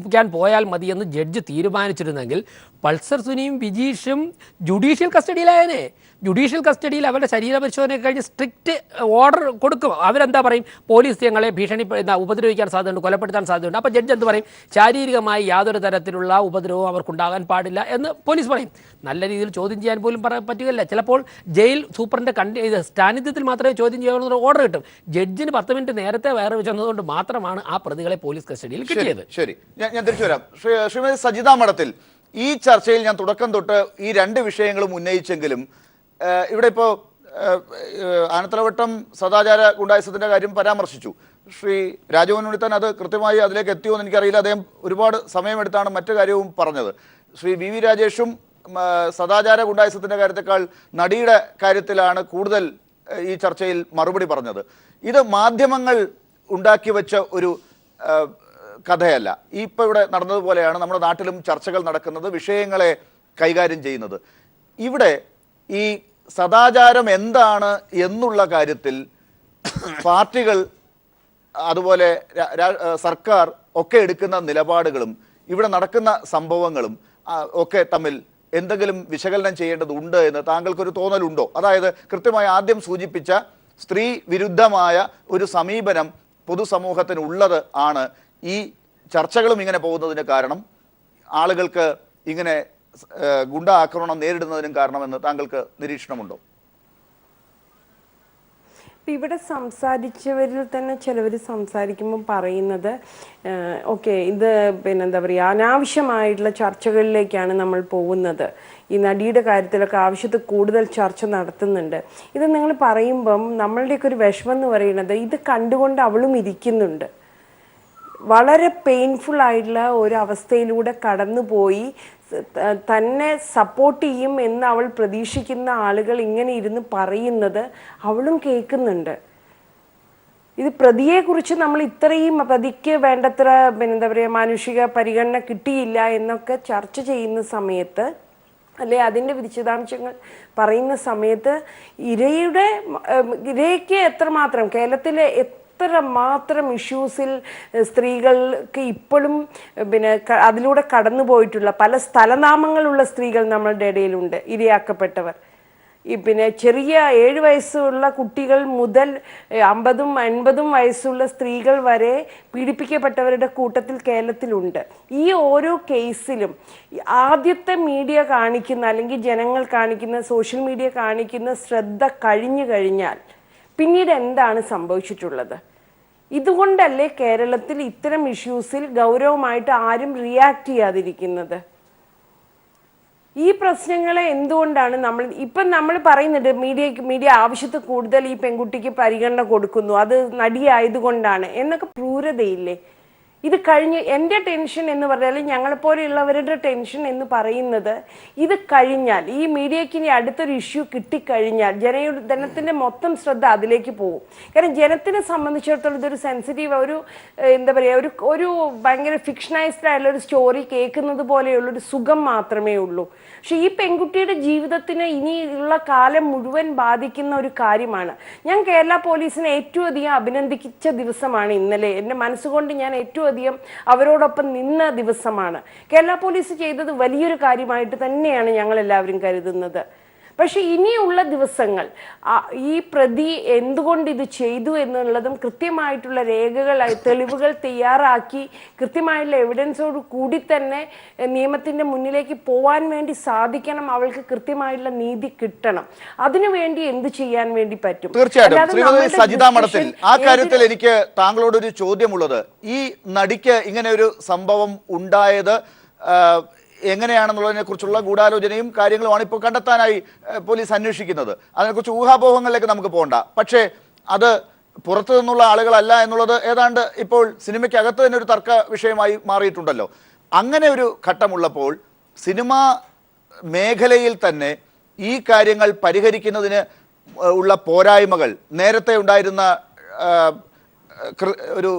പോയാൽ മതിയെന്ന് ജഡ്ജ് തീരുമാനിച്ചിരുന്നെങ്കിൽ പൾസർ സുനിയും വിജീഷും ജുഡീഷ്യൽ കസ്റ്റഡിയിലായനെ. ജുഡീഷ്യൽ കസ്റ്റഡിയിൽ അവരുടെ ശരീര പരിശോധന കഴിഞ്ഞ് സ്ട്രിക്റ്റ് ഓർഡർ കൊടുക്കും. അവരെന്താ പറയും? പോലീസ് ഞങ്ങളെ ഉപദ്രവിക്കാൻ സാധ്യതയുണ്ട്, കൊലപ്പെടുത്താൻ സാധ്യതയുണ്ട്. അപ്പോൾ ജഡ്ജ് എന്ത് പറയും? ശാരീരികമായി യാതൊരു തരത്തിലുള്ള ഉപദ്രവവും അവർക്കുണ്ടാകാൻ പാടില്ല എന്ന് പോലീസ് പറയും. നല്ല രീതിയിൽ ചോദ്യം ചെയ്യാൻ പോലും പറ്റുകയില്ല. ചിലപ്പോൾ ജയിൽ സൂപ്പറിൻ്റെ സാന്നിധ്യത്തിൽ മാത്രമേ ചോദ്യം ചെയ്യാവുന്ന ഓർഡർ കിട്ടും. ജഡ്ജിന് 10 മിനിറ്റ് നേരത്തെ വയറ് വെച്ചതുകൊണ്ട് മാത്രമാണ് ആ പ്രതികളെ പോലീസ് കസ്റ്റഡിയിൽ കിട്ടിയത്. ശരി, ഞാൻ തിരിച്ചു വരാം. ശ്രീമതി സജിത മഠത്തിൽ, ഈ ചർച്ചയിൽ ഞാൻ തുടക്കം തൊട്ട് ഈ 2 വിഷയങ്ങളും ഉന്നയിച്ചെങ്കിലും ഇവിടെ ഇപ്പോൾ ആനത്തലവട്ടം സദാചാര ഗുണ്ടായുസത്തിന്റെ കാര്യം പരാമർശിച്ചു. ശ്രീ രാജമോഹൻ ഉണ്ണിത്താൻ അത് കൃത്യമായി അതിലേക്ക് എത്തിയോ എന്ന് എനിക്കറിയില്ല. അദ്ദേഹം ഒരുപാട് സമയമെടുത്താണ് മറ്റു കാര്യവും പറഞ്ഞത്. ശ്രീ വി രാജേഷും സദാചാര ഗുണ്ടായുസത്തിന്റെ കാര്യത്തെക്കാൾ നടിയുടെ കാര്യത്തിലാണ് കൂടുതൽ ഈ ചർച്ചയിൽ മറുപടി പറഞ്ഞത്. ഇത് മാധ്യമങ്ങൾ ഉണ്ടാക്കി വെച്ച ഒരു കഥയല്ല. ഇപ്പോൾ ഇവിടെ നടന്നതുപോലെയാണ് നമ്മുടെ നാട്ടിലും ചർച്ചകൾ നടക്കുന്നത്, വിഷയങ്ങളെ കൈകാര്യം ചെയ്യുന്നത്. ഇവിടെ ഈ സദാചാരം എന്താണ് എന്നുള്ള കാര്യത്തിൽ പാർട്ടികൾ അതുപോലെ സർക്കാർ ഒക്കെ എടുക്കുന്ന നിലപാടുകളും ഇവിടെ നടക്കുന്ന സംഭവങ്ങളും ഒക്കെ തമ്മിൽ എന്തെങ്കിലും വിശകലനം ചെയ്യേണ്ടതുണ്ട് എന്ന് താങ്കൾക്കൊരു തോന്നലുണ്ടോ? അതായത് കൃത്യമായി ആദ്യം സൂചിപ്പിച്ച സ്ത്രീ വിരുദ്ധമായ ഒരു സമീപനം പൊതുസമൂഹത്തിനുള്ളത് ആണ് ഈ ചർച്ചകളും ഇങ്ങനെ പോകുന്നതിന് കാരണം, ആളുകൾക്ക് ഇങ്ങനെ ഗുണ്ട ആക്രമണം നേരിടുന്നതിനും കാരണമെന്ന് താങ്കൾക്ക് നിരീക്ഷണമുണ്ടോ? ഇവിടെ സംസാരിച്ചവരിൽ തന്നെ ചിലവർ സംസാരിക്കുമ്പോൾ പറയുന്നത് ഓക്കെ, ഇത് എന്താ പറയുക, അനാവശ്യമായിട്ടുള്ള ചർച്ചകളിലേക്കാണ് നമ്മൾ പോകുന്നത്. ഈ നടിയുടെ കാര്യത്തിലൊക്കെ ആവശ്യത്തിൽ കൂടുതൽ ചർച്ച നടത്തുന്നുണ്ട്. ഇത് നിങ്ങൾ പറയുമ്പം നമ്മളുടെയൊക്കെ ഒരു വിഷമം എന്ന് പറയുന്നത്, ഇത് കണ്ടുകൊണ്ട് അവളും ഇരിക്കുന്നുണ്ട്. വളരെ പെയിൻഫുൾ ആയിട്ടുള്ള ഒരു അവസ്ഥയിലൂടെ കടന്നുപോയി തന്നെ സപ്പോർട്ട് ചെയ്യും എന്ന് അവൾ പ്രതീക്ഷിക്കുന്ന ആളുകൾ ഇങ്ങനെ ഇരുന്ന് പറയുന്നത് അവളും കേൾക്കുന്നുണ്ട്. ഇത് പ്രതിയെക്കുറിച്ച് നമ്മൾ ഇത്രയും പ്രതിക്ക് വേണ്ടത്ര എന്താ പറയുക മാനുഷിക പരിഗണന കിട്ടിയില്ല എന്നൊക്കെ ചർച്ച ചെയ്യുന്ന സമയത്ത്, അല്ലെ അതിൻ്റെ വിശദാംശങ്ങൾ പറയുന്ന സമയത്ത് ഇരയ്ക്ക് എത്രമാത്രം കേരളത്തിലെ മാത്രം ഇഷ്യൂസിൽ സ്ത്രീകൾക്ക് ഇപ്പോഴും അതിലൂടെ കടന്നു പോയിട്ടുള്ള പല സ്ഥലനാമങ്ങളുള്ള സ്ത്രീകൾ നമ്മളുടെ ഇടയിലുണ്ട്, ഇരയാക്കപ്പെട്ടവർ. ചെറിയ 7 വയസ്സുള്ള കുട്ടികൾ മുതൽ 50-80 വയസ്സുള്ള സ്ത്രീകൾ വരെ പീഡിപ്പിക്കപ്പെട്ടവരുടെ കൂട്ടത്തിൽ കേരളത്തിലുണ്ട്. ഈ ഓരോ കേസിലും ആദ്യത്തെ മീഡിയ കാണിക്കുന്ന അല്ലെങ്കിൽ ജനങ്ങൾ കാണിക്കുന്ന സോഷ്യൽ മീഡിയ കാണിക്കുന്ന ശ്രദ്ധ കഴിഞ്ഞു കഴിഞ്ഞാൽ പിന്നീട് എന്താണ് സംഭവിച്ചിട്ടുള്ളത്? ഇതുകൊണ്ടല്ലേ കേരളത്തിൽ ഇത്തരം ഇഷ്യൂസിൽ ഗൗരവമായിട്ട് ആരും റിയാക്ട് ചെയ്യാതിരിക്കുന്നത്? ഈ പ്രശ്നങ്ങളെ എന്തുകൊണ്ടാണ് നമ്മൾ പറയുന്നുണ്ട് മീഡിയ ആവശ്യത്തിൽ കൂടുതൽ ഈ പെൺകുട്ടിക്ക് പരിഗണന കൊടുക്കുന്നു, അത് നടിയായതുകൊണ്ടാണ് എന്നൊക്കെ ക്രൂരതയില്ലേ? ഇത് കഴിഞ്ഞ് എൻ്റെ ടെൻഷൻ എന്ന് പറഞ്ഞാൽ ഞങ്ങളെപ്പോലെയുള്ളവരുടെ ടെൻഷൻ എന്ന് പറയുന്നത്, ഇത് കഴിഞ്ഞാൽ ഈ മീഡിയയ്ക്ക് ഇനി അടുത്തൊരു ഇഷ്യൂ കിട്ടിക്കഴിഞ്ഞാൽ ജനത്തിൻ്റെ മൊത്തം ശ്രദ്ധ അതിലേക്ക് പോകും. കാരണം ജനത്തിനെ സംബന്ധിച്ചിടത്തോളം ഇതൊരു സെൻസിറ്റീവ്, ഒരു എന്താ പറയുക, ഒരു ഭയങ്കര ഫിക്ഷനൈസ്ഡ് ആയിട്ടുള്ള ഒരു സ്റ്റോറി കേൾക്കുന്നത് പോലെയുള്ളൊരു സുഖം മാത്രമേ ഉള്ളൂ. പക്ഷെ ഈ പെൺകുട്ടിയുടെ ജീവിതത്തിന് ഇനിയുള്ള കാലം മുഴുവൻ ബാധിക്കുന്ന ഒരു കാര്യമാണ്. ഞാൻ കേരള പോലീസിനെ ഏറ്റവും അധികം അഭിനന്ദിച്ച ദിവസമാണ് ഇന്നലെ. എൻ്റെ മനസ്സുകൊണ്ട് ഞാൻ ഏറ്റവും അധികം അവരോടൊപ്പം നിന്ന ദിവസമാണ്. കേരള പോലീസ് ചെയ്തത് വലിയൊരു കാര്യമായിട്ട് തന്നെയാണ് ഞങ്ങൾ എല്ലാവരും കരുതുന്നത്. പക്ഷെ ഇനിയുള്ള ദിവസങ്ങൾ ഈ പ്രതി എന്തുകൊണ്ട് ഇത് ചെയ്തു എന്നുള്ളതും കൃത്യമായിട്ടുള്ള തെളിവുകൾ തയ്യാറാക്കി കൃത്യമായിട്ടുള്ള എവിഡൻസോട് കൂടി തന്നെ നിയമത്തിന്റെ മുന്നിലേക്ക് പോവാൻ വേണ്ടി സാധിക്കണം. അവൾക്ക് കൃത്യമായിട്ടുള്ള നീതി കിട്ടണം. അതിനുവേണ്ടി എന്ത് ചെയ്യാൻ വേണ്ടി പറ്റും? തീർച്ചയായിട്ടും സജിത മഠത്തിൽ ആ കാര്യത്തിൽ എനിക്ക് താങ്കളോടൊരു ചോദ്യമുള്ളത്, ഈ നടിക്ക് ഇങ്ങനെ ഒരു സംഭവം ഉണ്ടായത് എങ്ങനെയാണെന്നുള്ളതിനെ കുറിച്ചുള്ള ഗൂഢാലോചനയും കാര്യങ്ങളുമാണ് ഇപ്പോൾ കണ്ടെത്താനായി പോലീസ് അന്വേഷിക്കുന്നത്. അതിനെക്കുറിച്ച് ഊഹാപോഹങ്ങളിലേക്ക് നമുക്ക് പോകണ്ട. പക്ഷേ അത് പുറത്തു നിന്നുള്ള ആളുകളല്ല എന്നുള്ളത് ഏതാണ്ട് ഇപ്പോൾ സിനിമയ്ക്കകത്ത് തന്നെ ഒരു തർക്ക വിഷയമായി മാറിയിട്ടുണ്ടല്ലോ. അങ്ങനെ ഒരു ഘട്ടമുള്ളപ്പോൾ സിനിമാ മേഖലയിൽ തന്നെ ഈ കാര്യങ്ങൾ പരിഹരിക്കുന്നതിന് ഉള്ള പോരായ്മകൾ, നേരത്തെ ഉണ്ടായിരുന്ന ഒരു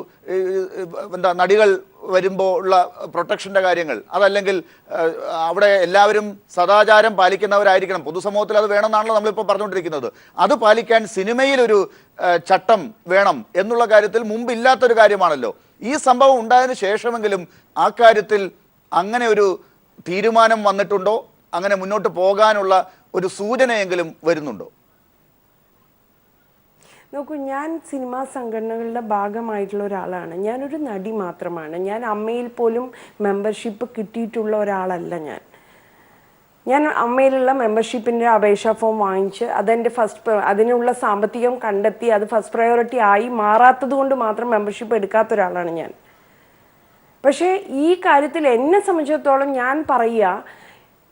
നടികൾ വരുമ്പോൾ ഉള്ള പ്രൊട്ടക്ഷൻ്റെ കാര്യങ്ങൾ, അതല്ലെങ്കിൽ അവിടെ എല്ലാവരും സദാചാരം പാലിക്കുന്നവരായിരിക്കണം, പൊതുസമൂഹത്തിൽ അത് വേണമെന്നാണല്ലോ നമ്മളിപ്പോൾ പറഞ്ഞുകൊണ്ടിരിക്കുന്നത്. അത് പാലിക്കാൻ സിനിമയിലൊരു ചട്ടം വേണം എന്നുള്ള കാര്യത്തിൽ മുമ്പില്ലാത്തൊരു കാര്യമാണല്ലോ. ഈ സംഭവം ഉണ്ടായതിനു ശേഷമെങ്കിലും ആ കാര്യത്തിൽ അങ്ങനെ ഒരു തീരുമാനം വന്നിട്ടുണ്ടോ? അങ്ങനെ മുന്നോട്ട് പോകാനുള്ള ഒരു സൂചനയെങ്കിലും വരുന്നുണ്ടോ? നോക്കൂ, ഞാൻ സിനിമാ സംഘടനകളുടെ ഭാഗമായിട്ടുള്ള ഒരാളാണ്. ഞാനൊരു നടി മാത്രമാണ്. ഞാൻ അമ്മയിൽ പോലും മെമ്പർഷിപ്പ് കിട്ടിയിട്ടുള്ള ഒരാളല്ല. ഞാൻ അമ്മയിലുള്ള മെമ്പർഷിപ്പിൻ്റെ അപേക്ഷാ ഫോം വാങ്ങിച്ച് അതിനുള്ള സാമ്പത്തികം കണ്ടെത്തി അത് ഫസ്റ്റ് പ്രയോറിറ്റി ആയി മാറാത്തത് കൊണ്ട് മാത്രം മെമ്പർഷിപ്പ് എടുക്കാത്ത ഒരാളാണ് ഞാൻ. പക്ഷേ ഈ കാര്യത്തിൽ എന്നെ സംബന്ധിച്ചിടത്തോളം ഞാൻ പറയുക,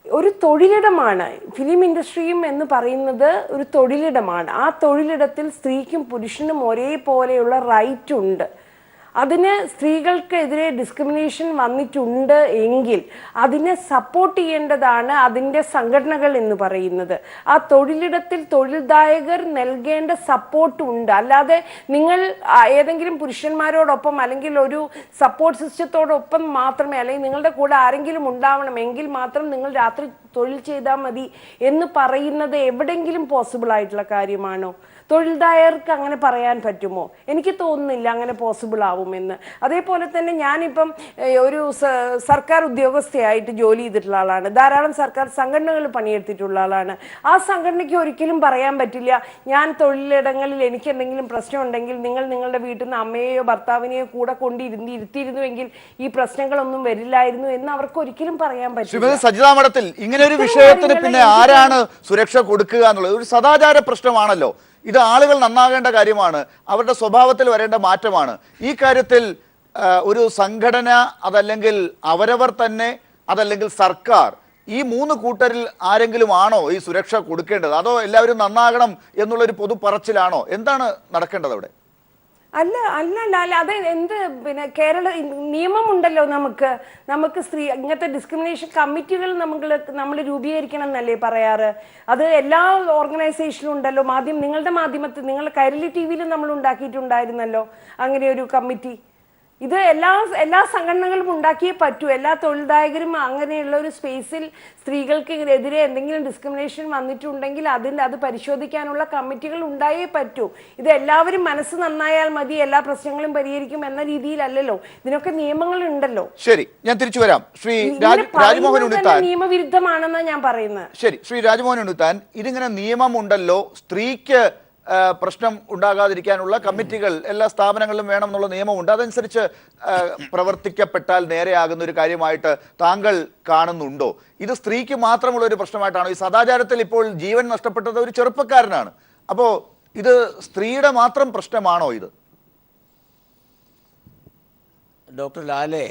ഒരു തൊഴിലിടമാണ് ഫിലിം ഇൻഡസ്ട്രിയും എന്ന് പറയുന്നത്. ഒരു തൊഴിലിടമാണ്. ആ തൊഴിലിടത്തിൽ സ്ത്രീക്കും പുരുഷനും ഒരേപോലെയുള്ള റൈറ്റ് ഉണ്ട്. അതിന് സ്ത്രീകൾക്കെതിരെ ഡിസ്ക്രിമിനേഷൻ വന്നിട്ടുണ്ട് എങ്കിൽ അതിനെ സപ്പോർട്ട് ചെയ്യേണ്ടതാണ് അതിൻ്റെ സംഘടനകൾ എന്ന് പറയുന്നത്. ആ തൊഴിലിടത്തിൽ തൊഴിൽദായകർ നൽകേണ്ട സപ്പോർട്ട് ഉണ്ട്. അല്ലാതെ നിങ്ങൾ ഏതെങ്കിലും പുരുഷന്മാരോടൊപ്പം അല്ലെങ്കിൽ ഒരു സപ്പോർട്ട് സിസ്റ്റത്തോടൊപ്പം മാത്രമേ, അല്ലെങ്കിൽ നിങ്ങളുടെ കൂടെ ആരെങ്കിലും ഉണ്ടാവണം എങ്കിൽ മാത്രം നിങ്ങൾ രാത്രി തൊഴിൽ ചെയ്താൽ മതി എന്ന് പറയുന്നത് എവിടെയെങ്കിലും പോസിബിൾ ആയിട്ടുള്ള കാര്യമാണോ? തൊഴിൽദായകർക്ക് അങ്ങനെ പറയാൻ പറ്റുമോ? എനിക്ക് തോന്നുന്നില്ല അങ്ങനെ പോസിബിൾ ആവുമെന്ന്. അതേപോലെ തന്നെ ഞാനിപ്പം ഒരു സർക്കാർ ഉദ്യോഗസ്ഥയായിട്ട് ജോലി ചെയ്തിട്ടുള്ള ആളാണ്. ധാരാളം സർക്കാർ സംഘടനകൾ പണിയെടുത്തിട്ടുള്ള ആളാണ്. ആ സംഘടനയ്ക്ക് ഒരിക്കലും പറയാൻ പറ്റില്ല, ഞാൻ തൊഴിലിടങ്ങളിൽ എനിക്ക് എന്തെങ്കിലും പ്രശ്നം ഉണ്ടെങ്കിൽ നിങ്ങൾ നിങ്ങളുടെ വീട്ടിൽ നിന്ന് അമ്മയെയോ ഭർത്താവിനെയോ കൂടെ ഇരുത്തിയിരുന്നുവെങ്കിൽ ഈ പ്രശ്നങ്ങളൊന്നും വരില്ലായിരുന്നു എന്ന് അവർക്ക് ഒരിക്കലും പറയാൻ പറ്റില്ല. സജിതാ മഠത്തിൽ ഇങ്ങനെ ഒരു വിഷയത്തിന് പിന്നെ ആരാണ് സുരക്ഷ കൊടുക്കുക എന്നുള്ളത് ഒരു സദാചാര പ്രശ്നമാണല്ലോ. ഇത് ആളുകൾ നന്നാകേണ്ട കാര്യമാണ്, അവരുടെ സ്വഭാവത്തിൽ വരേണ്ട മാറ്റമാണ്. ഈ കാര്യത്തിൽ ഒരു സംഘടന, അതല്ലെങ്കിൽ അവരവർ തന്നെ, അതല്ലെങ്കിൽ സർക്കാർ, ഈ മൂന്ന് കൂട്ടരിൽ ആരെങ്കിലും ആണോ ഈ സുരക്ഷ കൊടുക്കേണ്ടത്? അതോ എല്ലാവരും നന്നാകണം എന്നുള്ളൊരു പൊതു പറച്ചിലാണോ? എന്താണ് നടക്കേണ്ടത് അവിടെ? അല്ല അല്ല അല്ല അത് എന്ത് പിന്നെ കേരള നിയമമുണ്ടല്ലോ. നമുക്ക് സ്ത്രീ ഇങ്ങനത്തെ ഡിസ്ക്രിമിനേഷൻ കമ്മിറ്റികൾ നമ്മൾ രൂപീകരിക്കണം എന്നല്ലേ പറയാറ്. അത് എല്ലാ ഓർഗനൈസേഷനും ഉണ്ടല്ലോ. നിങ്ങളുടെ മാധ്യമത്തിൽ, നിങ്ങളുടെ കൈരളി TV നമ്മൾ ഉണ്ടാക്കിയിട്ടുണ്ടായിരുന്നല്ലോ അങ്ങനെ ഒരു കമ്മിറ്റി. ഇത് എല്ലാ സംഘടനകളും ഉണ്ടാക്കിയേ പറ്റൂ. എല്ലാ തൊഴിൽദായകരും അങ്ങനെയുള്ള ഒരു സ്പേസിൽ സ്ത്രീകൾക്ക് എതിരെ എന്തെങ്കിലും ഡിസ്ക്രിമിനേഷൻ വന്നിട്ടുണ്ടെങ്കിൽ അത് പരിശോധിക്കാനുള്ള കമ്മിറ്റികൾ ഉണ്ടായേ പറ്റൂ. ഇത് എല്ലാവരും മനസ്സ് നന്നായാൽ മതി എല്ലാ പ്രശ്നങ്ങളും പരിഹരിക്കും എന്ന രീതിയിലല്ലല്ലോ. ഇതിനൊക്കെ നിയമങ്ങൾ ഉണ്ടല്ലോ. ശരി, ഞാൻ തിരിച്ചു വരാം. ശ്രീ രാജ്മോഹൻ ഉണ്ണിത്താൻ, നിയമവിരുദ്ധമാണെന്നാണ് ഞാൻ പറയുന്നത്. ശരി, ശ്രീ രാജ്മോഹൻ ഉണ്ണിത്താൻ, ഇതിങ്ങനെ നിയമമുണ്ടല്ലോ, സ്ത്രീക്ക് പ്രശ്നം ഉണ്ടാകാതിരിക്കാനുള്ള കമ്മിറ്റികൾ എല്ലാ സ്ഥാപനങ്ങളിലും വേണം എന്നുള്ള നിയമമുണ്ട്, അതനുസരിച്ച് പ്രവർത്തിക്കപ്പെട്ടാൽ നേരെയാകുന്ന ഒരു കാര്യമായിട്ട് താങ്കൾ കാണുന്നുണ്ടോ? ഇത് സ്ത്രീക്ക് മാത്രമുള്ള ഒരു പ്രശ്നമായിട്ടാണോ? ഈ സദാചാരത്തിൽ ഇപ്പോൾ ജീവൻ നഷ്ടപ്പെട്ടത് ഒരു ചെറുപ്പക്കാരനാണ്. അപ്പോൾ ഇത് സ്ത്രീയുടെ മാത്രം പ്രശ്നമാണോ ഇത്? ഡോക്ടർ ലാലെ,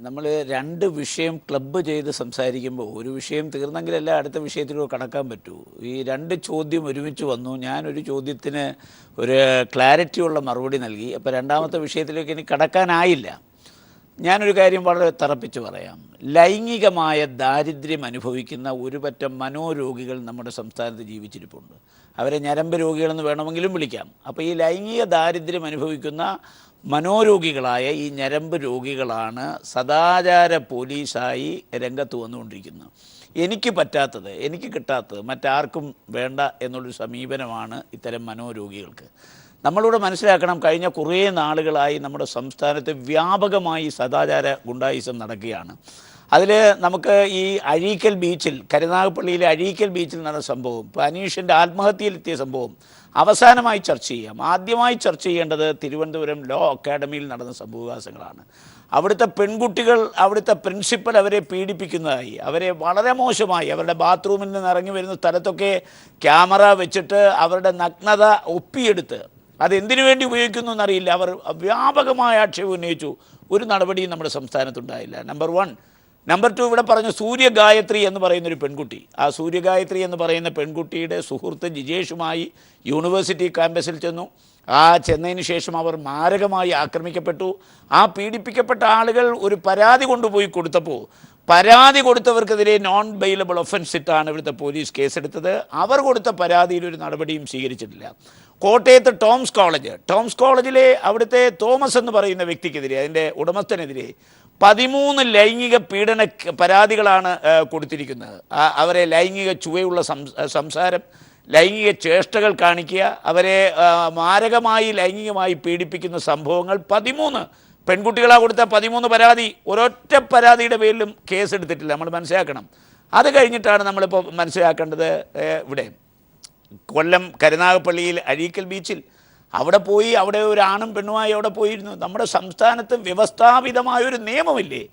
നമ്മൾ രണ്ട് വിഷയം ക്ലബ്ബ് ചെയ്ത് സംസാരിക്കുമ്പോൾ ഒരു വിഷയം തീർന്നെങ്കിലല്ല അടുത്ത വിഷയത്തിലൂടെ കടക്കാൻ പറ്റൂ. ഈ രണ്ട് ചോദ്യം ഒരുമിച്ച് വന്നു. ഞാനൊരു ചോദ്യത്തിന് ഒരു ക്ലാരിറ്റിയുള്ള മറുപടി നൽകി. അപ്പോൾ രണ്ടാമത്തെ വിഷയത്തിലേക്ക് എനിക്ക് കടക്കാനായില്ല. ഞാനൊരു കാര്യം വളരെ തറപ്പിച്ച് പറയാം. ലൈംഗികമായ ദാരിദ്ര്യം അനുഭവിക്കുന്ന ഒരു പറ്റം മനോരോഗികൾ നമ്മുടെ സംസ്ഥാനത്ത് ജീവിച്ചിരിപ്പുണ്ട്. അവരെ ഞരമ്പ് രോഗികളെന്ന് വേണമെങ്കിലും വിളിക്കാം. അപ്പോൾ ഈ ലൈംഗിക ദാരിദ്ര്യം അനുഭവിക്കുന്ന മനോരോഗികളായ ഈ ഞരമ്പ് രോഗികളാണ് സദാചാര പോലീസായി രംഗത്ത് വന്നുകൊണ്ടിരിക്കുന്നത്. എനിക്ക് പറ്റാത്തത്, എനിക്ക് കിട്ടാത്തത് മറ്റാർക്കും വേണ്ട എന്നുള്ളൊരു സമീപനമാണ് ഇത്തരം മനോരോഗികൾക്ക്. നമ്മളിവിടെ മനസ്സിലാക്കണം, കഴിഞ്ഞ കുറേ നാളുകളായി നമ്മുടെ സംസ്ഥാനത്ത് വ്യാപകമായി സദാചാര ഗുണ്ടായിസം നടക്കുകയാണ്. അതിൽ നമുക്ക് ഈ അഴീക്കൽ ബീച്ചിൽ, കരുനാഗപ്പള്ളിയിലെ അഴീക്കൽ ബീച്ചിൽ നടന്ന സംഭവം, ഇപ്പോൾ അനീഷിൻ്റെ ആത്മഹത്യയിലെത്തിയ സംഭവം അവസാനമായി ചർച്ച ചെയ്യാം. ആദ്യമായി ചർച്ച ചെയ്യേണ്ടത് തിരുവനന്തപുരം ലോ അക്കാഡമിയിൽ നടന്ന സംഭവവികാസങ്ങളാണ്. അവിടുത്തെ പെൺകുട്ടികൾ, അവിടുത്തെ പ്രിൻസിപ്പൽ അവരെ പീഡിപ്പിക്കുന്നതായി, അവരെ വളരെ മോശമായി, അവരുടെ ബാത്റൂമിൽ നിന്ന് ഇറങ്ങി വരുന്ന സ്ഥലത്തൊക്കെ ക്യാമറ വെച്ചിട്ട് അവരുടെ നഗ്നത ഒപ്പിയെടുത്ത് അതെന്തിനു വേണ്ടി ഉപയോഗിക്കുന്നു എന്നറിയില്ല. അവർ വ്യാപകമായ ആക്ഷേപം ഉന്നയിച്ചു. ഒരു നടപടിയും നമ്മുടെ സംസ്ഥാനത്തുണ്ടായില്ല. നമ്പർ 1. നമ്പർ 2, ഇവിടെ പറഞ്ഞു സൂര്യഗായത്രി എന്ന് പറയുന്നൊരു പെൺകുട്ടി. ആ സൂര്യഗായത്രി എന്ന് പറയുന്ന പെൺകുട്ടിയുടെ സുഹൃത്ത് ജിജേഷുമായി യൂണിവേഴ്സിറ്റി ക്യാമ്പസിൽ ചെന്നു. ചെന്നതിന് ശേഷം അവർ മാരകമായി ആക്രമിക്കപ്പെട്ടു. ആ പീഡിപ്പിക്കപ്പെട്ട ആളുകൾ ഒരു പരാതി കൊണ്ടുപോയി കൊടുത്തപ്പോൾ പരാതി കൊടുത്തവർക്കെതിരെ നോൺ ബെയിലബിൾ ഒഫൻസ് ഇട്ടാണ് ഇവിടുത്തെ പോലീസ് കേസെടുത്തത്. അവർ കൊടുത്ത പരാതിയിൽ ഒരു നടപടിയും സ്വീകരിച്ചിട്ടില്ല. കോട്ടയത്ത് ടോംസ് കോളേജിലെ അവിടുത്തെ തോമസ് എന്ന് പറയുന്ന വ്യക്തിക്കെതിരെ, അതിൻ്റെ ഉടമസ്ഥനെതിരെ 13 ലൈംഗിക പീഡന പരാതികളാണ് കൊടുത്തിരിക്കുന്നത്. അവരെ ലൈംഗിക ചുവയുള്ള സംസാരം, ലൈംഗിക ചേഷ്ടകൾ കാണിക്കുക, അവരെ മാരകമായി ലൈംഗികമായി പീഡിപ്പിക്കുന്ന സംഭവങ്ങൾ 13 പെൺകുട്ടികളാ കൊടുത്ത 13 പരാതി. ഒരൊറ്റ പരാതിയുടെ പേരിലും കേസെടുത്തിട്ടില്ല. നമ്മൾ മനസ്സിലാക്കണം. അത് കഴിഞ്ഞിട്ടാണ് നമ്മളിപ്പോൾ മനസ്സിലാക്കേണ്ടത്, ഇവിടെ കൊല്ലം കരുനാഗപ്പള്ളിയിൽ അഴീക്കൽ ബീച്ചിൽ അവിടെ പോയി, അവിടെ ഒരു ആണും പെണ്ണുമായി അവിടെ പോയിരുന്നു. നമ്മുടെ സംസ്ഥാനത്ത് വ്യവസ്ഥാപിതമായൊരു നിയമമില്ലേ?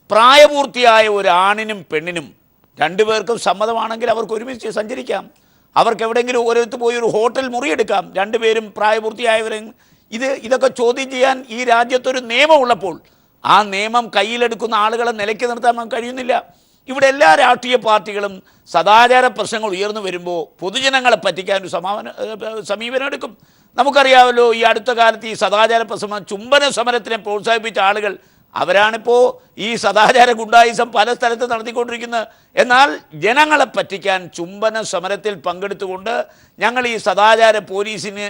പ്രായപൂർത്തിയായ ഒരു ആണിനും പെണ്ണിനും രണ്ടുപേർക്കും സമ്മതമാണെങ്കിൽ അവർക്ക് ഒരുമിച്ച് സഞ്ചരിക്കാം. അവർക്ക് എവിടെയെങ്കിലും ഓരോരുത്തർ പോയി ഒരു ഹോട്ടൽ മുറിയെടുക്കാം, രണ്ടുപേരും പ്രായപൂർത്തിയായവരെ. ഇതൊക്കെ ചോദ്യം ചെയ്യാൻ ഈ രാജ്യത്തൊരു നിയമമുള്ളപ്പോൾ ആ നിയമം കയ്യിലെടുക്കുന്ന ആളുകളെ നിലയ്ക്ക് നിർത്താൻ നമുക്ക് കഴിയുന്നില്ല. ഇവിടെ എല്ലാ രാഷ്ട്രീയ പാർട്ടികളും സദാചാര പ്രശ്നങ്ങൾ ഉയർന്നു വരുമ്പോൾ പൊതുജനങ്ങളെ പറ്റിക്കാൻ ഒരു സമീപനം എടുക്കും. നമുക്കറിയാമല്ലോ, ഈ അടുത്ത കാലത്ത് ഈ സദാചാര പ്രശ്നം, ചുംബന സമരത്തിനെ പ്രോത്സാഹിപ്പിച്ച ആളുകൾ അവരാണിപ്പോൾ ഈ സദാചാര ഗുണ്ടായിസം പല സ്ഥലത്ത് നടത്തിക്കൊണ്ടിരിക്കുന്നത്. എന്നാൽ ജനങ്ങളെ പറ്റിക്കാൻ ചുംബന സമരത്തിൽ പങ്കെടുത്തുകൊണ്ട് ഞങ്ങൾ ഈ സദാചാര പോലീസിന്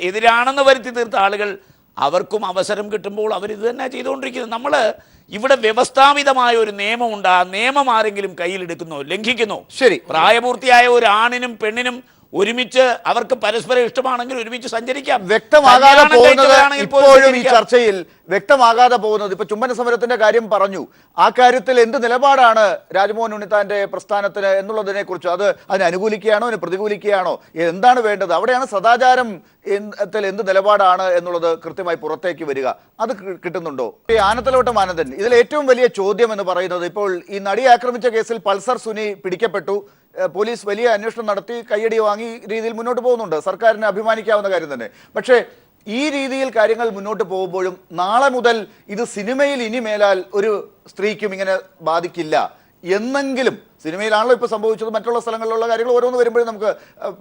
എതിരാണെന്ന് വരുത്തി തീർത്ത ആളുകൾ, അവർക്കും അവസരം കിട്ടുമ്പോൾ അവരിത് തന്നെ ചെയ്തുകൊണ്ടിരിക്കുന്നത്. നമ്മൾ ഇവിടെ വ്യവസ്ഥാപിതമായ ഒരു നിയമമുണ്ട്. ആ നിയമം ആരെങ്കിലും കയ്യിലെടുക്കുന്നോ, ലംഘിക്കുന്നോ? ശരി, പ്രായപൂർത്തിയായ ഒരു ആണിനും പെണ്ണിനും ഒരുമിച്ച് അവർക്ക് പരസ്പരം ഇഷ്ടമാണെങ്കിൽ ഒരുമിച്ച് സഞ്ചരിക്കാം. വ്യക്തമാകാതെ പോകുന്നത് ഇപ്പോഴും ഈ ചർച്ചയിൽ വ്യക്തമാകാതെ പോകുന്നത്, ഇപ്പൊ ചുംബന സമരത്തിന്റെ കാര്യം പറഞ്ഞു, ആ കാര്യത്തിൽ എന്ത് നിലപാടാണ് രാജ്മോഹൻ ഉണ്ണിത്താന്റെ പ്രസ്ഥാനത്തിന് എന്നുള്ളതിനെ കുറിച്ച്? അതിനെ അനുകൂലിക്കുകയാണോ, അതിനെ പ്രതികൂലിക്കുകയാണോ, എന്താണ് വേണ്ടത്? അവിടെയാണ് സദാചാരം എന്ത് നിലപാടാണ് എന്നുള്ളത് കൃത്യമായി പുറത്തേക്ക് വരിക. അത് കിട്ടുന്നുണ്ടോ? ഈ ആനത്തലവട്ടം ആനന്ദൻ, ഇതിൽ ഏറ്റവും വലിയ ചോദ്യം എന്ന് പറയുന്നത്, ഇപ്പോൾ ഈ നടിയെ ആക്രമിച്ച കേസിൽ പൾസർ സുനി പിടിക്കപ്പെട്ടു, പോലീസ് വലിയ അന്വേഷണം നടത്തി കയ്യടി വാങ്ങി രീതിയിൽ മുന്നോട്ട് പോകുന്നുണ്ട്. സർക്കാരിനെ അഭിമാനിക്കാവുന്ന കാര്യം തന്നെ. പക്ഷേ ഈ രീതിയിൽ കാര്യങ്ങൾ മുന്നോട്ട് പോകുമ്പോഴും നാളെ മുതൽ ഇത് സിനിമയിൽ ഇനി മേലാൽ ഒരു സ്ത്രീക്കും ഇങ്ങനെ ബാധിക്കില്ല എന്നെങ്കിലും, സിനിമയിലാണല്ലോ ഇപ്പോൾ സംഭവിച്ചത്, മറ്റുള്ള സ്ഥലങ്ങളിലുള്ള കാര്യങ്ങൾ ഓരോന്ന് വരുമ്പോഴും നമുക്ക്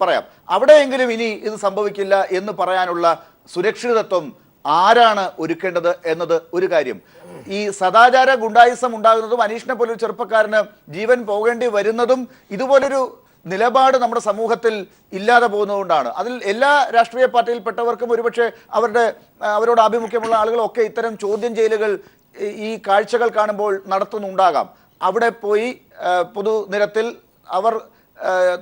പറയാം, അവിടെയെങ്കിലും ഇനി ഇത് സംഭവിക്കില്ല എന്ന് പറയാനുള്ള സുരക്ഷിതത്വം ആരാണ് ഒരുക്കേണ്ടത് എന്നത് ഒരു കാര്യം. ഈ സദാചാര ഗുണ്ടായിസം ഉണ്ടാകുന്നതും അനീഷിനെ പോലൊരു ചെറുപ്പക്കാരന് ജീവൻ പോകേണ്ടി വരുന്നതും ഇതുപോലൊരു നിലപാട് നമ്മുടെ സമൂഹത്തിൽ ഇല്ലാതെ പോകുന്നതുകൊണ്ടാണ്. അതിൽ എല്ലാ രാഷ്ട്രീയ പാർട്ടിയിൽപ്പെട്ടവർക്കും ഒരുപക്ഷെ അവരോട് ആഭിമുഖ്യമുള്ള ആളുകളൊക്കെ ഇത്തരം ചോദ്യം ചെയ്യലുകൾ ഈ കാഴ്ചകൾ കാണുമ്പോൾ നടത്തുന്നുണ്ടാകാം. അവിടെ പോയി പൊതുനിരത്തിൽ അവർ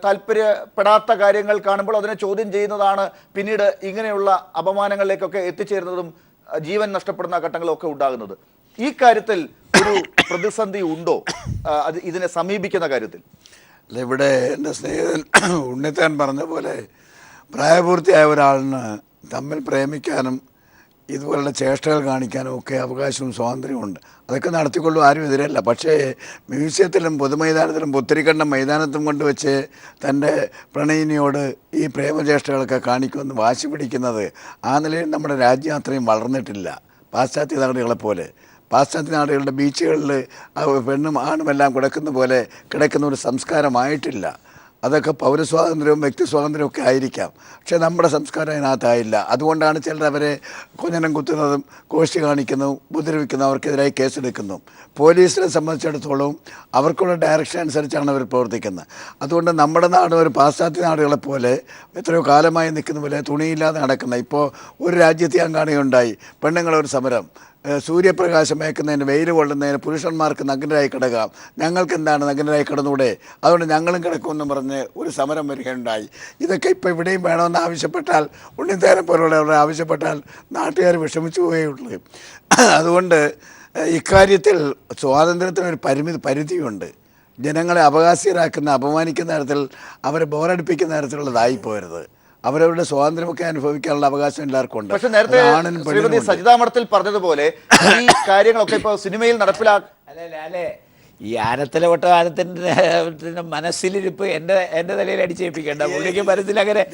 താല്പര്യപ്പെടാത്ത കാര്യങ്ങൾ കാണുമ്പോൾ അതിനെ ചോദ്യം ചെയ്യുന്നതാണ് പിന്നീട് ഇങ്ങനെയുള്ള അപമാനങ്ങളിലേക്കൊക്കെ എത്തിച്ചേരുന്നതും ജീവൻ നഷ്ടപ്പെടുന്ന ഘട്ടങ്ങളൊക്കെ ഉണ്ടാകുന്നത്. ഈ കാര്യത്തിൽ ഒരു പ്രതിസന്ധി ഉണ്ടോ ഇതിനെ സമീപിക്കുന്ന കാര്യത്തിൽ? അല്ല, ഇവിടെ എൻ്റെ സ്നേഹിതൻ ഉണ്ണിത്താൻ പറഞ്ഞ പോലെ പ്രായപൂർത്തിയായ ഒരാളിന് തമ്മിൽ പ്രേമിക്കാനും ഇതുപോലുള്ള ചേഷ്ടകൾ കാണിക്കാനും ഒക്കെ അവകാശവും സ്വാതന്ത്ര്യമുണ്ട്. അതൊക്കെ നടത്തിക്കൊള്ളും, ആരും എതിരല്ല. പക്ഷേ മ്യൂസിയത്തിലും പൊതുമൈതാനത്തിലും പുത്തരിക്കണ്ടം മൈതാനത്തും കൊണ്ടുവച്ച് തൻ്റെ പ്രണയിനിയോട് ഈ പ്രേമചേഷ്ടകളൊക്കെ കാണിക്കുമെന്ന് വാശി പിടിക്കുന്നത്, ആ നിലയിൽ നമ്മുടെ രാജ്യം അത്രയും വളർന്നിട്ടില്ല. പാശ്ചാത്യ നാടുകളെപ്പോലെ പാശ്ചാത്യ നാടുകളുടെ ബീച്ചുകളിൽ പെണ്ണും ആണുമെല്ലാം കിടക്കുന്ന പോലെ കിടക്കുന്ന ഒരു സംസ്കാരമായിട്ടില്ല. അതൊക്കെ പൗരസ്വാതന്ത്ര്യവും വ്യക്തി സ്വാതന്ത്ര്യവും ഒക്കെ ആയിരിക്കാം. പക്ഷേ നമ്മുടെ സംസ്കാരം അതിനകത്തായില്ല. അതുകൊണ്ടാണ് ചിലർ അവരെ കൊഞ്ഞനം കുത്തുന്നതും കോഷ്ടി കാണിക്കുന്നതും ഉപദ്രവിക്കുന്നതും അവർക്കെതിരായി കേസെടുക്കുന്നു. പോലീസിനെ സംബന്ധിച്ചിടത്തോളം അവർക്കുള്ള ഡയറക്ഷൻ അനുസരിച്ചാണ് അവർ പ്രവർത്തിക്കുന്നത്. അതുകൊണ്ട് നമ്മുടെ നാട് ഒരു പാശ്ചാത്യ നാടുകളെപ്പോലെ എത്രയോ കാലമായി നിൽക്കുന്ന പോലെ തുണിയില്ലാതെ നടക്കുന്ന, ഇപ്പോൾ ഒരു രാജ്യത്ത് ഞാൻ കാണുകയുണ്ടായി, പെണ്ണുങ്ങളൊരു സമരം, സൂര്യപ്രകാശം ഏക്കുന്നതിന്, വെയിൽ കൊള്ളുന്നതിന് പുരുഷന്മാർക്ക് നഗ്നരായി കിടക്കാം, ഞങ്ങൾക്ക് എന്താണ് നഗ്നരായി കിടന്നൂടെ, അതുകൊണ്ട് ഞങ്ങളും കിടക്കുമെന്ന് പറഞ്ഞ് ഒരു സമരം വരികയുണ്ടായി. ഇതൊക്കെ ഇപ്പോൾ ഇവിടെയും വേണമെന്ന് ആവശ്യപ്പെട്ടാൽ, ഉണ്ണിത്താനെ പോലുള്ളവർ ആവശ്യപ്പെട്ടാൽ നാട്ടുകാർ വിഷമിച്ചു പോവുകയുള്ളൂ. അതുകൊണ്ട് ഇക്കാര്യത്തിൽ സ്വാതന്ത്ര്യത്തിനൊരു പരിധിയുണ്ട്. ജനങ്ങളെ അപഹാസ്യരാക്കുന്ന, അപമാനിക്കുന്ന തരത്തിൽ, അവരെ ബോറടിപ്പിക്കുന്ന തരത്തിലുള്ളതായിപ്പോരുത്. അവരവരുടെ സ്വാതന്ത്ര്യമൊക്കെ അനുഭവിക്കാനുള്ള അവകാശം എല്ലാവർക്കും ഉണ്ട്. പക്ഷെ നേരത്തെ ശ്രീമതി സജിതാമഠത്തിൽ പറഞ്ഞതുപോലെ ഈ കാര്യങ്ങളൊക്കെ ഇപ്പോൾ സിനിമയിൽ അല്ലേ ഈ ആനത്തലവട്ടത്തിൻ്റെ മനസ്സിലിരിപ്പ് എൻ്റെ തലയിൽ അടിച്ചേൽപ്പിക്കേണ്ട, പുള്ളിക്ക് മനസ്സിൽ അങ്ങനെ.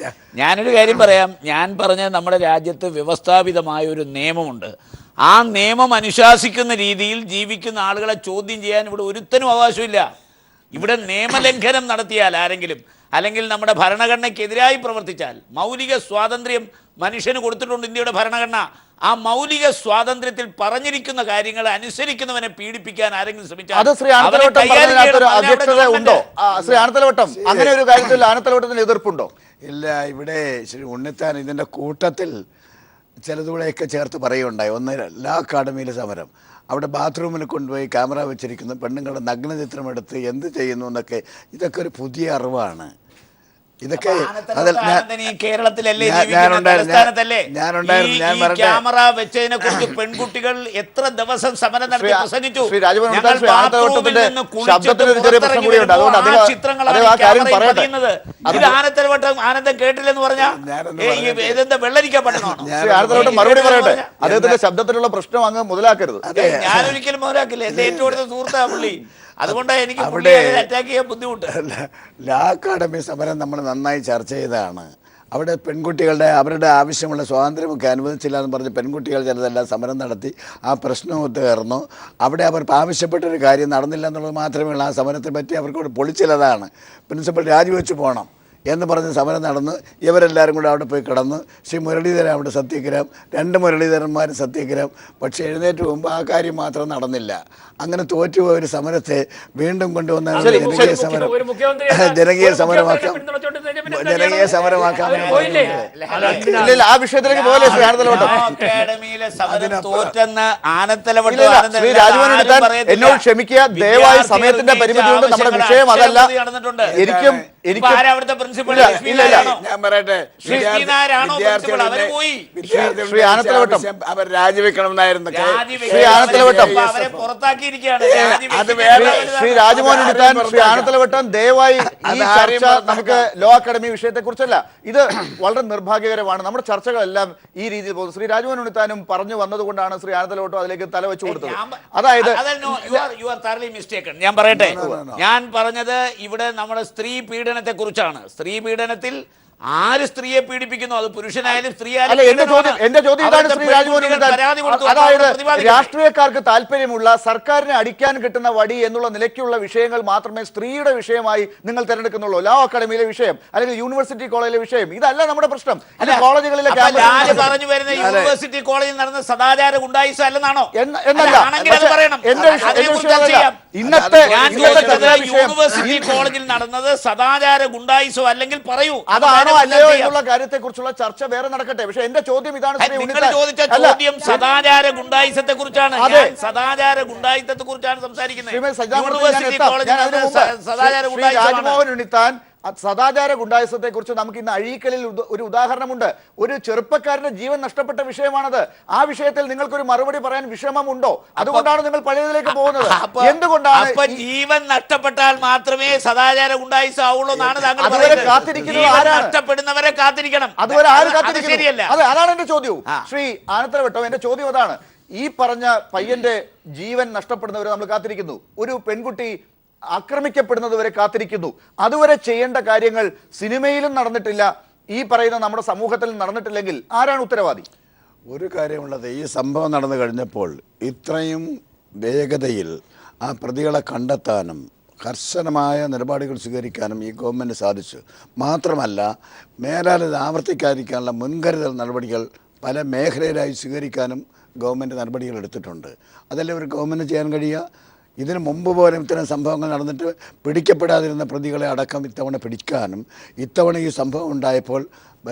ഞാനൊരു കാര്യം പറയാം, ഞാൻ പറഞ്ഞ നമ്മുടെ രാജ്യത്ത് വ്യവസ്ഥാപിതമായ ഒരു നിയമമുണ്ട്. ആ നിയമം അനുശാസിക്കുന്ന രീതിയിൽ ജീവിക്കുന്ന ആളുകളെ ചോദ്യം ചെയ്യാൻ ഇവിടെ ഒരുത്തനും അവകാശമില്ല. ഇവിടെ നിയമലംഘനം നടത്തിയാൽ ആരെങ്കിലും, അല്ലെങ്കിൽ നമ്മുടെ ഭരണഘടനയ്ക്കെതിരായി പ്രവർത്തിച്ചാൽ, മൗലിക സ്വാതന്ത്ര്യം മനുഷ്യന് കൊടുത്തിട്ടുണ്ട് ഇന്ത്യയുടെ ഭരണഘടന. ആ മൗലിക സ്വാതന്ത്ര്യത്തിൽ പറഞ്ഞിരിക്കുന്ന കാര്യങ്ങൾ അനുസരിക്കുന്നവനെ പീഡിപ്പിക്കാൻ ആരെങ്കിലും ശ്രമിച്ചാൽ അങ്ങനെ ഒരു കാര്യത്തിൽ ആനത്തലവട്ടത്തിന് എതിർപ്പുണ്ടോ? ഇല്ല. ഇവിടെ ശ്രീ ഉണ്ണിത്താൻ ഇതിൻ്റെ കൂട്ടത്തിൽ ചിലതുകൂടെയൊക്കെ ചേർത്ത് പറയുകയുണ്ടായി. ഒന്ന് ലാ അക്കാഡമിയിലെ സമരം, അവിടെ ബാത്റൂമിൽ കൊണ്ടുപോയി ക്യാമറ വെച്ചിരിക്കുന്നു, പെണ്ണുങ്ങളുടെ നഗ്നചിത്രമെടുത്ത് എന്ത് ചെയ്യുന്നു എന്നൊക്കെ, ഇതൊക്കെ ഒരു പുതിയ അറിവാണ്. ഇതൊക്കെ കേരളത്തിലല്ലേ ക്യാമറ വെച്ചതിനെ കുറിച്ച് പെൺകുട്ടികൾ എത്ര ദിവസം സമരം നടത്തി പ്രസംഗിച്ചു. ഇത് ആനത്തലവട്ടം ആനന്ദം കേട്ടില്ലെന്ന് പറഞ്ഞാൽ ഇതെന്താ വെള്ളരിക്കാൻ പറ്റണോ? മറുപടി പറയട്ടെ, അദ്ദേഹത്തിന്റെ ശബ്ദത്തിലുള്ള പ്രശ്നം അങ്ങ് മുതലാക്കരുത്. ഞാനൊരിക്കലും മുതലാക്കില്ല. എന്റെ ഏറ്റവും അടുത്ത സുഹൃത്താ പുള്ളി. അതുകൊണ്ടാണ് എനിക്ക് അറ്റാക്ക് ചെയ്യാൻ ബുദ്ധിമുട്ട്. ലാ അക്കാഡമി സമരം നമ്മൾ നന്നായി ചർച്ച ചെയ്തതാണ്. അവിടെ പെൺകുട്ടികളുടെ അവരുടെ ആവശ്യമുള്ള സ്വാതന്ത്ര്യമൊക്കെ അനുവദിച്ചില്ല എന്ന് പറഞ്ഞ് പെൺകുട്ടികൾ ചിലതെല്ലാം സമരം നടത്തി ആ പ്രശ്നം ഒത്തുകയറുന്നു. അവിടെ അവർ ആവശ്യപ്പെട്ടൊരു കാര്യം നടന്നില്ല എന്നുള്ളത് മാത്രമേ ഉള്ളൂ. ആ സമരത്തെ പറ്റി അവർക്ക് പൊളിച്ചില്ലതാണ്. പ്രിൻസിപ്പൽ രാജിവെച്ച് പോകണം എന്ന് പറഞ്ഞ് സമരം നടന്ന് ഇവരെല്ലാവരും കൂടെ അവിടെ പോയി കിടന്നു. ശ്രീ മുരളീധരൻ അവിടെ സത്യഗ്രഹം, 2 മുരളീധരന്മാർ സത്യഗ്രഹം. പക്ഷേ എഴുന്നേറ്റ് പോകുമ്പോൾ ആ കാര്യം മാത്രം നടന്നില്ല. അങ്ങനെ തോറ്റുപോയ ഒരു സമരത്തെ വീണ്ടും കൊണ്ടുവന്ന ജനകീയ സമരമാക്കാം. ആ വിഷയത്തിലേക്ക് പോലെ എന്നോട് ക്ഷമിക്കുക, ദയവായി സമയത്തിന്റെ പരിമിതി കൊണ്ട് നമ്മുടെ വിഷയം അതല്ല. ഞാൻ പറയട്ടെ, ശ്രീ ആനത്തലവട്ടം, അവർ രാജിവെക്കണമെന്നായിരുന്നു. ശ്രീ ആനത്തലവട്ടം, ശ്രീ രാജ്മോഹൻ ഉണ്ണിത്താൻ, ശ്രീ ആനത്തലവട്ടം, ദയവായി ഈ ചർച്ച നമുക്ക് ലോ അക്കാഡമി വിഷയത്തെ കുറിച്ചല്ല. ഇത് വളരെ നിർഭാഗ്യകരമാണ്. നമ്മുടെ ചർച്ചകളെല്ലാം ഈ രീതിയിൽ പോകുന്നു. ശ്രീ രാജ്മോഹൻ ഉണ്ണിത്താനും പറഞ്ഞു വന്നതുകൊണ്ടാണ് ശ്രീ ആനത്തലവട്ടം അതിലേക്ക് തലവെച്ചു കൊടുത്തത്. അതായത് ഞാൻ പറയട്ടെ, ഞാൻ പറഞ്ഞത് ഇവിടെ നമ്മുടെ സ്ത്രീ പീഡനത്തെ കുറിച്ചാണ്. സ്ത്രീ പീഡനത്തിൽ ആര് സ്ത്രീയെ പീഡിപ്പിക്കുന്നു, അത് പുരുഷനായാലും സ്ത്രീ എന്റെ ചോദ്യം ഇതാണ് ശ്രീ രാജ്മോഹൻ ഉണ്ണിത്താൻ. അതായത് രാഷ്ട്രീയക്കാർക്ക് താല്പര്യമുള്ള സർക്കാരിനെ അടിക്കാൻ കിട്ടുന്ന വടി എന്നുള്ള നിലയ്ക്കുള്ള വിഷയങ്ങൾ മാത്രമേ സ്ത്രീയുടെ വിഷയമായി നിങ്ങൾ തിരഞ്ഞെടുക്കുന്നുള്ളൂ. ലോ അക്കാഡമിയിലെ വിഷയം അല്ലെങ്കിൽ യൂണിവേഴ്സിറ്റി കോളേജിലെ വിഷയം ഇതല്ല നമ്മുടെ പ്രശ്നം. കോളേജുകളിലെ പറഞ്ഞു വരുന്ന യൂണിവേഴ്സിറ്റി കോളേജിൽ നടന്ന സദാചാര ഗുണ്ടായിസം അല്ലെന്നാണോ? ഇന്നത്തെ യൂണിവേഴ്സിറ്റി കോളേജിൽ നടന്നത് സദാചാര ഗുണ്ടായിസോ അല്ലെങ്കിൽ പറയൂ, അതാണോ അല്ലയോ എന്നുള്ള കാര്യത്തെ കുറിച്ചുള്ള ചർച്ച വേറെ നടക്കട്ടെ. പക്ഷെ എന്റെ ചോദ്യം ഇതാണ്, ചോദിച്ച ചോദ്യം സദാചാര ഗുണ്ടായിസത്തെ കുറിച്ചാണ്. സദാചാര ഗുണ്ടായിസത്തെ കുറിച്ചാണ് സംസാരിക്കുന്നത്. രാജ്മോഹൻ ഉണ്ണിത്താൻ സദാചാര ഗുണ്ടായിസത്തെ കുറിച്ച് നമുക്ക് ഇന്ന് അഴീക്കലിൽ ഒരു ഉദാഹരണമുണ്ട്. ഒരു ചെറുപ്പക്കാരന്റെ ജീവൻ നഷ്ടപ്പെട്ട വിഷയമാണത്. ആ വിഷയത്തിൽ നിങ്ങൾക്കൊരു മറുപടി പറയാൻ വിഷമമുണ്ടോ? അതുകൊണ്ടാണ് നിങ്ങൾ പഴയതിലേക്ക് പോകുന്നത്. എന്തുകൊണ്ടാണ് ജീവൻ നഷ്ടപ്പെട്ടാൽ മാത്രമേ സദാചാര ഗുണ്ടായിസം ആവുള്ളൂ എന്നാണ് താങ്കൾ കാത്തിരിക്കുന്നത്? ആരാണ് നഷ്ടപ്പെടുന്നവരെ കാത്തിരിക്കണം? അതുവരെ ആര് കാത്തിരിക്കുന്നു? അതെ, അതാണ് എന്റെ ചോദ്യവും. ശ്രീ ആനത്തലവട്ടം, എന്റെ ചോദ്യം അതാണ്. ഈ പറഞ്ഞ പയ്യന്റെ ജീവൻ നഷ്ടപ്പെടുന്നവരെ നമ്മൾ കാത്തിരിക്കുന്നു. ഒരു പെൺകുട്ടി ആക്രമിക്കപ്പെടുന്നത് വരെ കാത്തിരിക്കുന്നു. അതുവരെ ചെയ്യേണ്ട കാര്യങ്ങൾ സിനിമയിലും നടന്നിട്ടില്ല, ഈ പറയുന്ന നമ്മുടെ സമൂഹത്തിൽ നടന്നിട്ടില്ലെങ്കിൽ ആരാണ് ഉത്തരവാദി? ഒരു കാര്യമുള്ളത്, ഈ സംഭവം നടന്നു കഴിഞ്ഞപ്പോൾ ഇത്രയും വേഗതയിൽ ആ പ്രതികളെ കണ്ടെത്താനും കർശനമായ നിലപാടുകൾ സ്വീകരിക്കാനും ഈ ഗവൺമെൻറ് സാധിച്ചു. മാത്രമല്ല, മേലാൽ ഇത് ആവർത്തിക്കാതിരിക്കാനുള്ള മുൻകരുതൽ നടപടികൾ പല മേഖലയിലായി സ്വീകരിക്കാനും ഗവൺമെൻറ് നടപടികൾ എടുത്തിട്ടുണ്ട്. അതല്ലേ ഒരു ഗവൺമെൻറ് ചെയ്യാൻ കഴിയുക? ഇതിനു മുമ്പ് പോലും ഇത്തരം സംഭവങ്ങൾ നടന്നിട്ട് പിടിക്കപ്പെടാതിരുന്ന പ്രതികളെ അടക്കം ഇത്തവണ പിടിക്കാനും, ഇത്തവണ ഈ സംഭവം ഉണ്ടായപ്പോൾ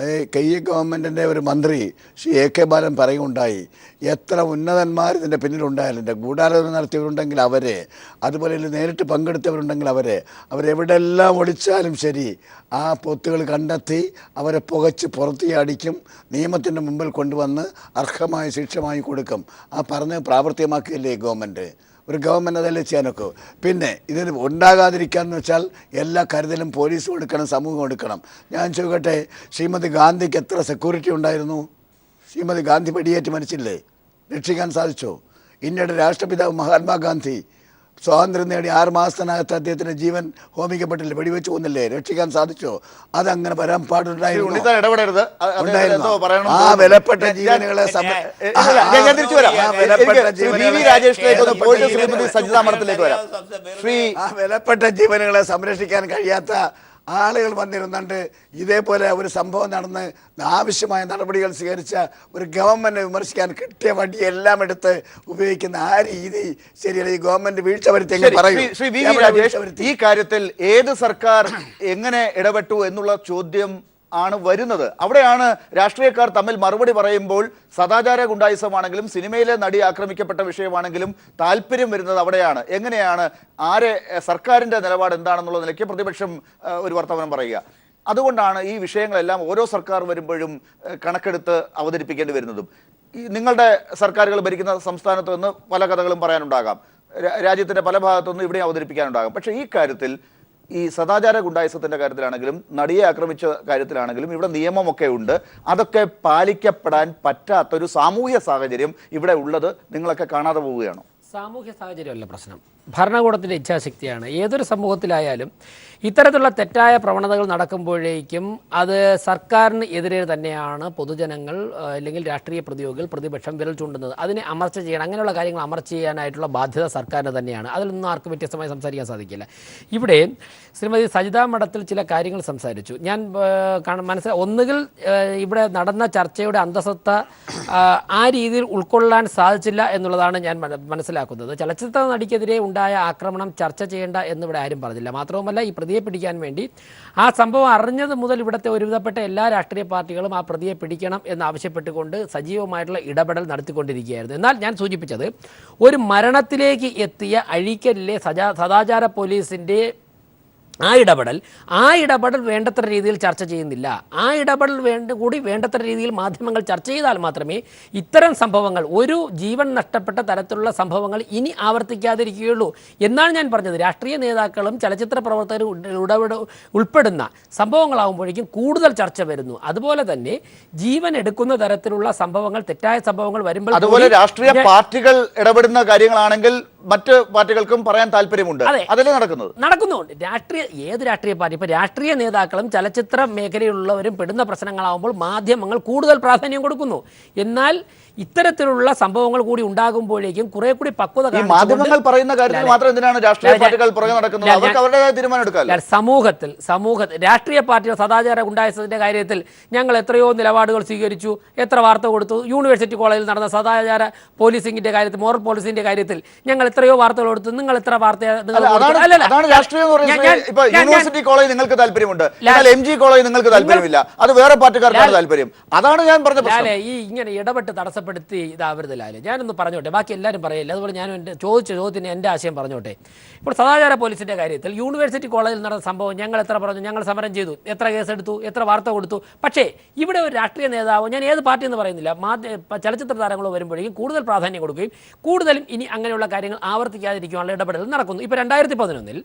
ഈ ഗവൺമെൻറ്റിൻ്റെ ഒരു മന്ത്രി ശ്രീ AK ബാലൻ പറയുകയുണ്ടായി, എത്ര ഉന്നതന്മാർ ഇതിൻ്റെ പിന്നിലുണ്ടായാലും, ഇതിൻ്റെ ഗൂഢാലോചന നടത്തിയവരുണ്ടെങ്കിൽ അവരെ, അതുപോലെ ഇതിൽ നേരിട്ട് പങ്കെടുത്തവരുണ്ടെങ്കിൽ അവരെവിടെല്ലാം ഒളിച്ചാലും ശരി ആ പൊത്തുകൾ കണ്ടെത്തി അവരെ പുകച്ച് പുറത്തിയടിക്കും, നിയമത്തിൻ്റെ മുമ്പിൽ കൊണ്ടുവന്ന് അർഹമായ ശിക്ഷമായി കൊടുക്കും. ആ പറഞ്ഞ് പ്രാവർത്തികമാക്കിയില്ലേ ഗവൺമെൻറ്? ഒരു ഗവൺമെൻറ് അതല്ലേ ചെയ്യാനൊക്കെ. പിന്നെ ഇതിന് ഉണ്ടാകാതിരിക്കാന്ന് വെച്ചാൽ എല്ലാ കരുതലും പോലീസ് കൊടുക്കണം, സമൂഹം കൊടുക്കണം. ഞാൻ ചോദിക്കട്ടെ, ശ്രീമതി ഗാന്ധിക്ക് എത്ര സെക്യൂരിറ്റി ഉണ്ടായിരുന്നു? ശ്രീമതി ഗാന്ധി വെടിയേറ്റ് മരിച്ചില്ലേ? രക്ഷിക്കാൻ സാധിച്ചോ? ഇന്ത്യയുടെ രാഷ്ട്രപിതാവ് മഹാത്മാഗാന്ധി സ്വാതന്ത്ര്യം നേടി 6 മാസത്തിനകത്ത് അദ്ദേഹത്തിന്റെ ജീവൻ ഹോമിക്കപ്പെട്ടില്ലേ? വെടിവെച്ച് കൊന്നില്ലേ? രക്ഷിക്കാൻ സാധിച്ചോ? അതങ്ങനെ വരാൻ പാടുണ്ടായിരുന്നു. ആ വിലപ്പെട്ട ജീവനുകളെ വിലപ്പെട്ട ജീവനുകളെ സംരക്ഷിക്കാൻ കഴിയാത്ത ആളുകൾ വന്നിരുന്നുണ്ട്. ഇതേപോലെ ഒരു സംഭവം നടന്ന് ആവശ്യമായ നടപടികൾ സ്വീകരിച്ച ഒരു ഗവൺമെൻറ് വിമർശിക്കാൻ കിട്ടിയ വടി എല്ലാം എടുത്ത് ഉപയോഗിക്കുന്ന ആ രീതി ശരിയല്ല. ഈ ഗവൺമെൻറ് വീഴ്ച വരുത്തിയെങ്കിൽ പറയൂ. ഈ കാര്യത്തിൽ ഏത് സർക്കാർ എങ്ങനെ ഇടപെട്ടു എന്നുള്ള ചോദ്യം ആണ് വരുന്നത്. അവിടെയാണ് രാഷ്ട്രീയക്കാർ തമ്മിൽ മറുപടി പറയുമ്പോൾ സദാചാര ഗുണ്ടായിസമാണെങ്കിലും സിനിമയിലെ നടി ആക്രമിക്കപ്പെട്ട വിഷയമാണെങ്കിലും താല്പര്യം വരുന്നത് അവിടെയാണ്. എങ്ങനെയാണ് സർക്കാരിൻ്റെ നിലപാട് എന്താണെന്നുള്ള നിലയ്ക്ക് പ്രതിപക്ഷം ഒരു വർത്തമാനം പറയുക? അതുകൊണ്ടാണ് ഈ വിഷയങ്ങളെല്ലാം ഓരോ സർക്കാർ വരുമ്പോഴും കണക്കെടുത്ത് അവതരിപ്പിക്കേണ്ടി വരുന്നതും. ഈ നിങ്ങളുടെ സർക്കാരുകൾ ഭരിക്കുന്ന സംസ്ഥാനത്ത് നിന്ന് പല കഥകളും പറയാനുണ്ടാകാം, രാജ്യത്തിൻ്റെ പല ഭാഗത്തുനിന്നും ഇവിടെ അവതരിപ്പിക്കാനുണ്ടാകാം. പക്ഷേ ഈ കാര്യത്തിൽ ഈ സദാചാര ഗുണ്ടായിസത്തിൻ്റെ കാര്യത്തിലാണെങ്കിലും നടിയെ ആക്രമിച്ച കാര്യത്തിലാണെങ്കിലും ഇവിടെ നിയമമൊക്കെ ഉണ്ട്. അതൊക്കെ പാലിക്കപ്പെടാൻ പറ്റാത്തൊരു സാമൂഹ്യ സാഹചര്യം ഇവിടെ ഉള്ളത് നിങ്ങളൊക്കെ കാണാതെ പോവുകയാണോ? സാമൂഹ്യ സാഹചര്യമല്ല പ്രശ്നം, ഭരണകൂടത്തിൻ്റെ ഇച്ഛാശക്തിയാണ്. ഏതൊരു സമൂഹത്തിലായാലും ഇത്തരത്തിലുള്ള തെറ്റായ പ്രവണതകൾ നടക്കുമ്പോഴേക്കും അത് സർക്കാരിന് എതിരെ തന്നെയാണ് പൊതുജനങ്ങൾ അല്ലെങ്കിൽ രാഷ്ട്രീയ പ്രതിയോഗികൾ പ്രതിപക്ഷം വിരൽ ചൂണ്ടുന്നത്. അതിനെ അമർച്ച ചെയ്യണം, അങ്ങനെയുള്ള കാര്യങ്ങൾ അമർച്ച ചെയ്യാനായിട്ടുള്ള ബാധ്യത സർക്കാരിന് തന്നെയാണ്. അതിലൊന്നും ആർക്കും വ്യത്യസ്തമായി സംസാരിക്കാൻ സാധിക്കില്ല. ഇവിടെ ശ്രീമതി സജിത മഠത്തിൽ ചില കാര്യങ്ങൾ സംസാരിച്ചു. ഞാൻ ഒന്നുകിൽ ഇവിടെ നടന്ന ചർച്ചയുടെ അന്തസത്ത ആ രീതിയിൽ ഉൾക്കൊള്ളാൻ സാധിച്ചില്ല എന്നുള്ളതാണ് ഞാൻ മനസ്സിലാക്കുന്നത്. ചലച്ചിത്ര നടിക്കെതിരെ ഉണ്ടായ ആക്രമണം ചർച്ച ചെയ്യേണ്ട എന്നിവിടെ ആരും പറഞ്ഞില്ല. മാത്രവുമല്ല, ഈ പ്രതിയെ പിടിക്കാൻ വേണ്ടി ആ സംഭവം അറിഞ്ഞത് മുതൽ ഇവിടുത്തെ ഒരുവിധപ്പെട്ട എല്ലാ രാഷ്ട്രീയ പാർട്ടികളും ആ പ്രതിയെ പിടിക്കണം എന്നാവശ്യപ്പെട്ടുകൊണ്ട് സജീവമായിട്ടുള്ള ഇടപെടൽ നടത്തിക്കൊണ്ടിരിക്കുകയായിരുന്നു. എന്നാൽ ഞാൻ സൂചിപ്പിച്ചത് ഒരു മരണത്തിലേക്ക് എത്തിയ അഴീക്കലിലെ സദാചാര പോലീസിൻ്റെ ആ ഇടപെടൽ വേണ്ടത്ര രീതിയിൽ ചർച്ച ചെയ്യുന്നില്ല. ആ ഇടപെടൽ വേണ്ടത്ര രീതിയിൽ മാധ്യമങ്ങൾ ചർച്ച ചെയ്താൽ മാത്രമേ ഇത്തരം സംഭവങ്ങൾ, ഒരു ജീവൻ നഷ്ടപ്പെട്ട തരത്തിലുള്ള സംഭവങ്ങൾ ഇനി ആവർത്തിക്കാതിരിക്കുകയുള്ളൂ എന്നാണ് ഞാൻ പറഞ്ഞത്. രാഷ്ട്രീയ നേതാക്കളും ചലച്ചിത്ര പ്രവർത്തകരും ഉൾപ്പെടുന്ന സംഭവങ്ങളാകുമ്പോഴേക്കും കൂടുതൽ ചർച്ച വരുന്നു. അതുപോലെ തന്നെ ജീവൻ എടുക്കുന്ന തരത്തിലുള്ള സംഭവങ്ങൾ, തെറ്റായ സംഭവങ്ങൾ വരുമ്പോൾ അതുപോലെ രാഷ്ട്രീയ പാർട്ടികൾ ഇടപെടുന്ന കാര്യങ്ങളാണെങ്കിൽ മറ്റ് പാർട്ടികൾക്കും പറയാൻ താല്പര്യമുണ്ട്. അതല്ലേ നടക്കുന്നുണ്ട്. ഏത് രാഷ്ട്രീയ പാർട്ടി, ഇപ്പോൾ രാഷ്ട്രീയ നേതാക്കളും ചലച്ചിത്ര മേഖലയിലുള്ളവരും പെടുന്ന പ്രശ്നങ്ങളാകുമ്പോൾ മാധ്യമങ്ങൾ കൂടുതൽ പ്രാധാന്യം കൊടുക്കുന്നു. എന്നാൽ ഇത്തരത്തിലുള്ള സംഭവങ്ങൾ കൂടി ഉണ്ടാകുമ്പോഴേക്കും കുറെ കൂടി പക്വത മാധ്യമങ്ങൾ പറയുന്ന കാര്യത്തിൽ മാത്രം എന്തിനാണ് രാഷ്ട്രീയ പാർട്ടികൾ പുറകെ നടക്കുന്നത്? അവർക്ക് അവരുടേതായ തീരുമാനം എടുക്കാം. സമൂഹത്തിൽ രാഷ്ട്രീയ പാർട്ടികൾ സദാചാര ഗുണ്ടായിസത്തിന്റെ കാര്യത്തിൽ ഞങ്ങൾ എത്രയോ നിലപാടുകൾ സ്വീകരിച്ചു, എത്ര വാർത്ത കൊടുത്തു. യൂണിവേഴ്സിറ്റി കോളേജിൽ നടന്ന സദാചാര പോലീസിംഗിന്റെ കാര്യത്തിൽ, മോറൽ പോലീസിന്റെ കാര്യത്തിൽ ഞങ്ങൾ എത്രയോ വാർത്തകൾ കൊടുത്തു. നിങ്ങൾ എത്ര വാർത്ത? യൂണിവേഴ്സിറ്റി കോളേജ് നിങ്ങൾക്ക് താല്പര്യമുണ്ട്, MG കോളേജ് നിങ്ങൾക്ക് താല്പര്യമില്ല, അത് വേറെ പാർട്ടിക്കാർക്കാണ് താല്പര്യം. അതാണ് ഞാൻ പറഞ്ഞത്. ഈ ഇങ്ങനെ ഇടപെട്ട് തടസ്സപ്പെടുത്തി ഇതാവരുത് ലാലെ. ഞാനൊന്ന് പറഞ്ഞോട്ടെ, ബാക്കി എല്ലാവരും പറയില്ല. അതുപോലെ ഞാൻ ചോദിച്ച ചോദ്യത്തിന് എൻ്റെ ആശയം പറഞ്ഞോട്ടെ. ഇപ്പോൾ സദാചാര പോലീസിന്റെ കാര്യത്തിൽ യൂണിവേഴ്സിറ്റി കോളേജിൽ നടന്ന സംഭവം ഞങ്ങൾ എത്ര പറഞ്ഞു, ഞങ്ങൾ സമരം ചെയ്തു, എത്ര കേസെടുത്തു, എത്ര വാർത്ത കൊടുത്തു. പക്ഷേ ഇവിടെ ഒരു രാഷ്ട്രീയ നേതാവ്, ഞാൻ ഏത് പാർട്ടി എന്ന് പറയുന്നില്ല, ചലച്ചിത്ര താരങ്ങളോ വരുമ്പോഴേക്കും കൂടുതൽ പ്രാധാന്യം കൊടുക്കുകയും കൂടുതലും ഇനി അങ്ങനെയുള്ള കാര്യങ്ങൾ ആവർത്തിക്കാതിരിക്കാനുള്ള ഇടപെടൽ നടക്കുന്നു. ഇപ്പോൾ 2011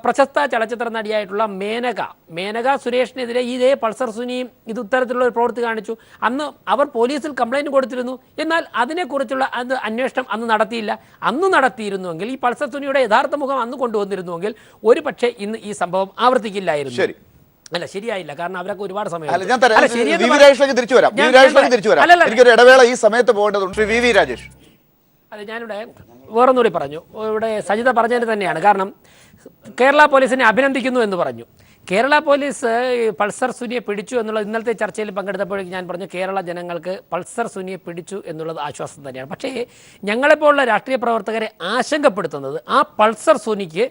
പ്രശസ്ത ചലച്ചിത്ര നടിയായിട്ടുള്ള മേനക സുരേഷിനെതിരെ ഇതേ പൾസർ സുനിയും ഇത്തരത്തിലുള്ള ഒരു പ്രവൃത്തി കാണിച്ചു. അന്ന് അവർ പോലീസിൽ കംപ്ലൈൻറ്റ് കൊടുത്തിരുന്നു. എന്നാൽ അതിനെക്കുറിച്ചുള്ള അന്വേഷണം അന്ന് നടത്തിയില്ല. അന്ന് നടത്തിയിരുന്നുവെങ്കിൽ, ഈ പൾസർ സുനിയുടെ യഥാർത്ഥ മുഖം അന്ന് കൊണ്ടുവന്നിരുന്നുവെങ്കിൽ ഒരു പക്ഷേ ഇന്ന് ഈ സംഭവം ആവർത്തിക്കില്ലായിരുന്നു. അല്ല, ശരിയായില്ല. കാരണം അവരൊക്കെ ഒരുപാട് സമയം. അതെ, ഞാനിവിടെ വേറൊന്നുകൂടി പറഞ്ഞു. ഇവിടെ സജിത പറഞ്ഞതിന് തന്നെയാണ്. കാരണം കേരള പോലീസിനെ അഭിനന്ദിക്കുന്നു എന്ന് പറഞ്ഞു. കേരള പോലീസ് പൾസർ സുനിയെ പിടിച്ചു എന്നുള്ളത് ഇന്നലത്തെ ചർച്ചയിൽ പങ്കെടുത്തപ്പോഴേക്കും ഞാൻ പറഞ്ഞു, കേരള ജനങ്ങൾക്ക് പൾസർ സുനിയെ പിടിച്ചു എന്നുള്ളത് ആശ്വാസം തന്നെയാണ്. പക്ഷേ ഞങ്ങളെപ്പോലുള്ള രാഷ്ട്രീയ പ്രവർത്തകരെ ആശങ്കപ്പെടുത്തുന്നത് ആ പൾസർ സുനിക്ക്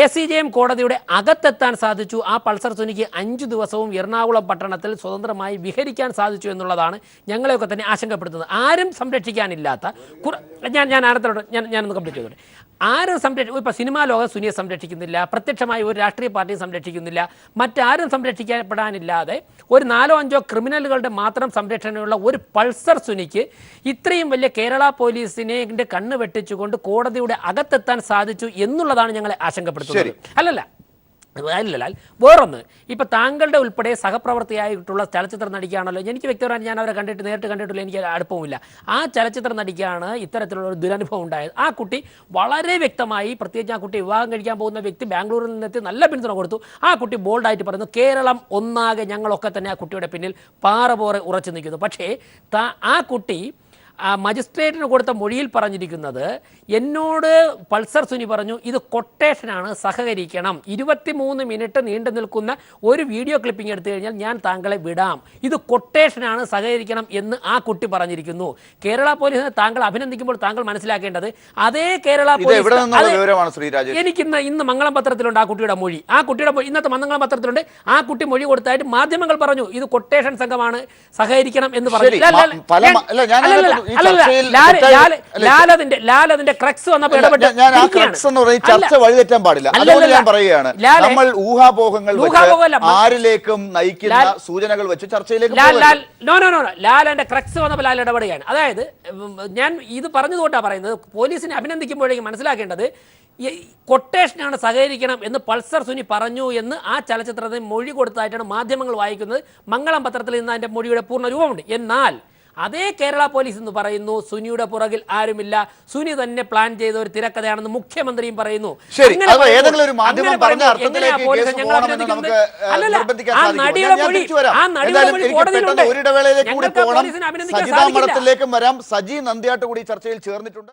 ACJM കോടതിയുടെ അകത്തെത്താൻ സാധിച്ചു. ആ പൾസർ സുനിക്ക് 5 ദിവസവും എറണാകുളം പട്ടണത്തിൽ സ്വതന്ത്രമായി വിഹരിക്കാൻ സാധിച്ചു എന്നുള്ളതാണ് ഞങ്ങളെയൊക്കെ തന്നെ ആശങ്കപ്പെടുത്തുന്നത്. ആരും സംരക്ഷിക്കാനില്ലാത്ത ഞാനൊന്ന് കംപ്ലീറ്റ് ചെയ്തോട്ടെ. ആരും ഇപ്പോൾ സിനിമാ ലോകം സുനിയെ സംരക്ഷിക്കുന്നില്ല, പ്രത്യക്ഷമായി ഒരു രാഷ്ട്രീയ പാർട്ടിയും സംരക്ഷിക്കുന്നില്ല, മറ്റാരും സംരക്ഷിക്കപ്പെടാനില്ലാതെ ഒരു 4-5 ക്രിമിനലുകളുടെ മാത്രം സംരക്ഷണയുള്ള ഒരു പൾസർ സുനിക്ക് ഇത്രയും വലിയ കേരള പോലീസിനെ കണ്ണ് വെട്ടിച്ചുകൊണ്ട് കോടതിയുടെ അകത്തെത്താൻ സാധിച്ചു എന്നുള്ളതാണ് ഞങ്ങളെ ആശങ്കപ്പെടുത്തുന്നത്. അല്ലല്ല, വേറൊന്ന്, ഇപ്പം താങ്കളുടെ ഉൾപ്പെടെ സഹപ്രവർത്തിയായിട്ടുള്ള ചലച്ചിത്ര നടിക്കാണല്ലോ, എനിക്ക് വ്യക്തിപരമായി ഞാൻ അവരെ നേരിട്ട് കണ്ടിട്ടില്ല, എനിക്ക് അടുപ്പവുമില്ല. ആ ചലച്ചിത്ര നടിക്കാണ് ഇത്തരത്തിലുള്ള ഒരു ദുരനുഭവം ഉണ്ടായത്. ആ കുട്ടി വളരെ വ്യക്തമായി, പ്രത്യേകിച്ച് ആ കുട്ടി വിവാഹം കഴിക്കാൻ പോകുന്ന വ്യക്തി ബാംഗ്ലൂരിൽ നിന്നെത്തി നല്ല പിന്തുണ കൊടുത്തു. ആ കുട്ടി ബോൾഡായിട്ട് പറയുന്നു, കേരളം ഒന്നാകെ ഞങ്ങളൊക്കെ തന്നെ ആ കുട്ടിയുടെ പിന്നിൽ പാറ പോലെ ഉറച്ചു നിൽക്കുന്നു. പക്ഷേ ആ കുട്ടി മജിസ്ട്രേറ്റിന് കൊടുത്ത മൊഴിയിൽ പറഞ്ഞിരിക്കുന്നത്, എന്നോട് പൾസർ സുനി പറഞ്ഞു ഇത് കൊട്ടേഷനാണ്, സഹകരിക്കണം, 23 മിനിറ്റ് നീണ്ടു നിൽക്കുന്ന ഒരു വീഡിയോ ക്ലിപ്പിംഗ് എടുത്തു കഴിഞ്ഞാൽ ഞാൻ താങ്കളെ വിടാം, ഇത് കൊട്ടേഷനാണ്, സഹകരിക്കണം എന്ന് ആ കുട്ടി പറഞ്ഞിരിക്കുന്നു. കേരള പോലീസിനെ താങ്കൾ അഭിനന്ദിക്കുമ്പോൾ താങ്കൾ മനസ്സിലാക്കേണ്ടത് അതേ കേരള പോലീസ്, എനിക്ക് ഇന്ന് മംഗളം പത്രത്തിലുണ്ട് ആ കുട്ടിയുടെ മൊഴി, ഇന്നത്തെ മംഗളം പത്രത്തിലുണ്ട്, ആ കുട്ടി മൊഴി കൊടുത്തായിട്ട് മാധ്യമങ്ങൾ പറഞ്ഞു ഇത് കൊട്ടേഷൻ സംഘമാണ്, സഹകരിക്കണം എന്ന് പറഞ്ഞു. ലാലതിന്റെ ക്രക്സ് വന്നപ്പോൾ ഇടപെട്ട് ചർച്ച വഴിതെറ്റാൻ പാടില്ല. ഞാൻ പറയുകയാണ്, നമ്മൾ ഊഹാപോഹങ്ങൾ ആരിലേക്കും നയിക്കുന്ന സൂചനകൾ വെച്ച് ചർച്ചയിലേക്ക് ലാലന്റെ ക്രക്സ് വന്നപ്പോൾ ലാൽ ഇടപെടുകയാണ്. അതായത് ഞാൻ ഇത് പറഞ്ഞതുകൊണ്ടാണ് പറയുന്നത്, പോലീസിനെ അഭിനന്ദിക്കുമ്പോഴേക്കും മനസ്സിലാക്കേണ്ടത് കൊട്ടേഷനാണ്, സഹകരിക്കണം എന്ന് പൾസർ സുനി പറഞ്ഞു എന്ന് ആ ചലച്ചിത്രത്തിന് മൊഴി കൊടുത്തായിട്ടാണ് മാധ്യമങ്ങൾ വായിക്കുന്നത്. മംഗളം പത്രത്തിൽ നിന്ന് അതിന്റെ മൊഴിയുടെ പൂർണ്ണ രൂപമുണ്ട്. എന്നാൽ അതേ കേരള പോലീസ് എന്ന് പറയുന്നു സുനിയുടെ പുറകിൽ ആരുമില്ല, സുനി തന്നെ പ്ലാൻ ചെയ്ത ഒരു തിരക്കഥയാണെന്ന് മുഖ്യമന്ത്രിയും പറയുന്നു. സജി നന്ദ്യാട്ട് കൂടി ചർച്ചയിൽ ചേർന്നിട്ടുണ്ട്.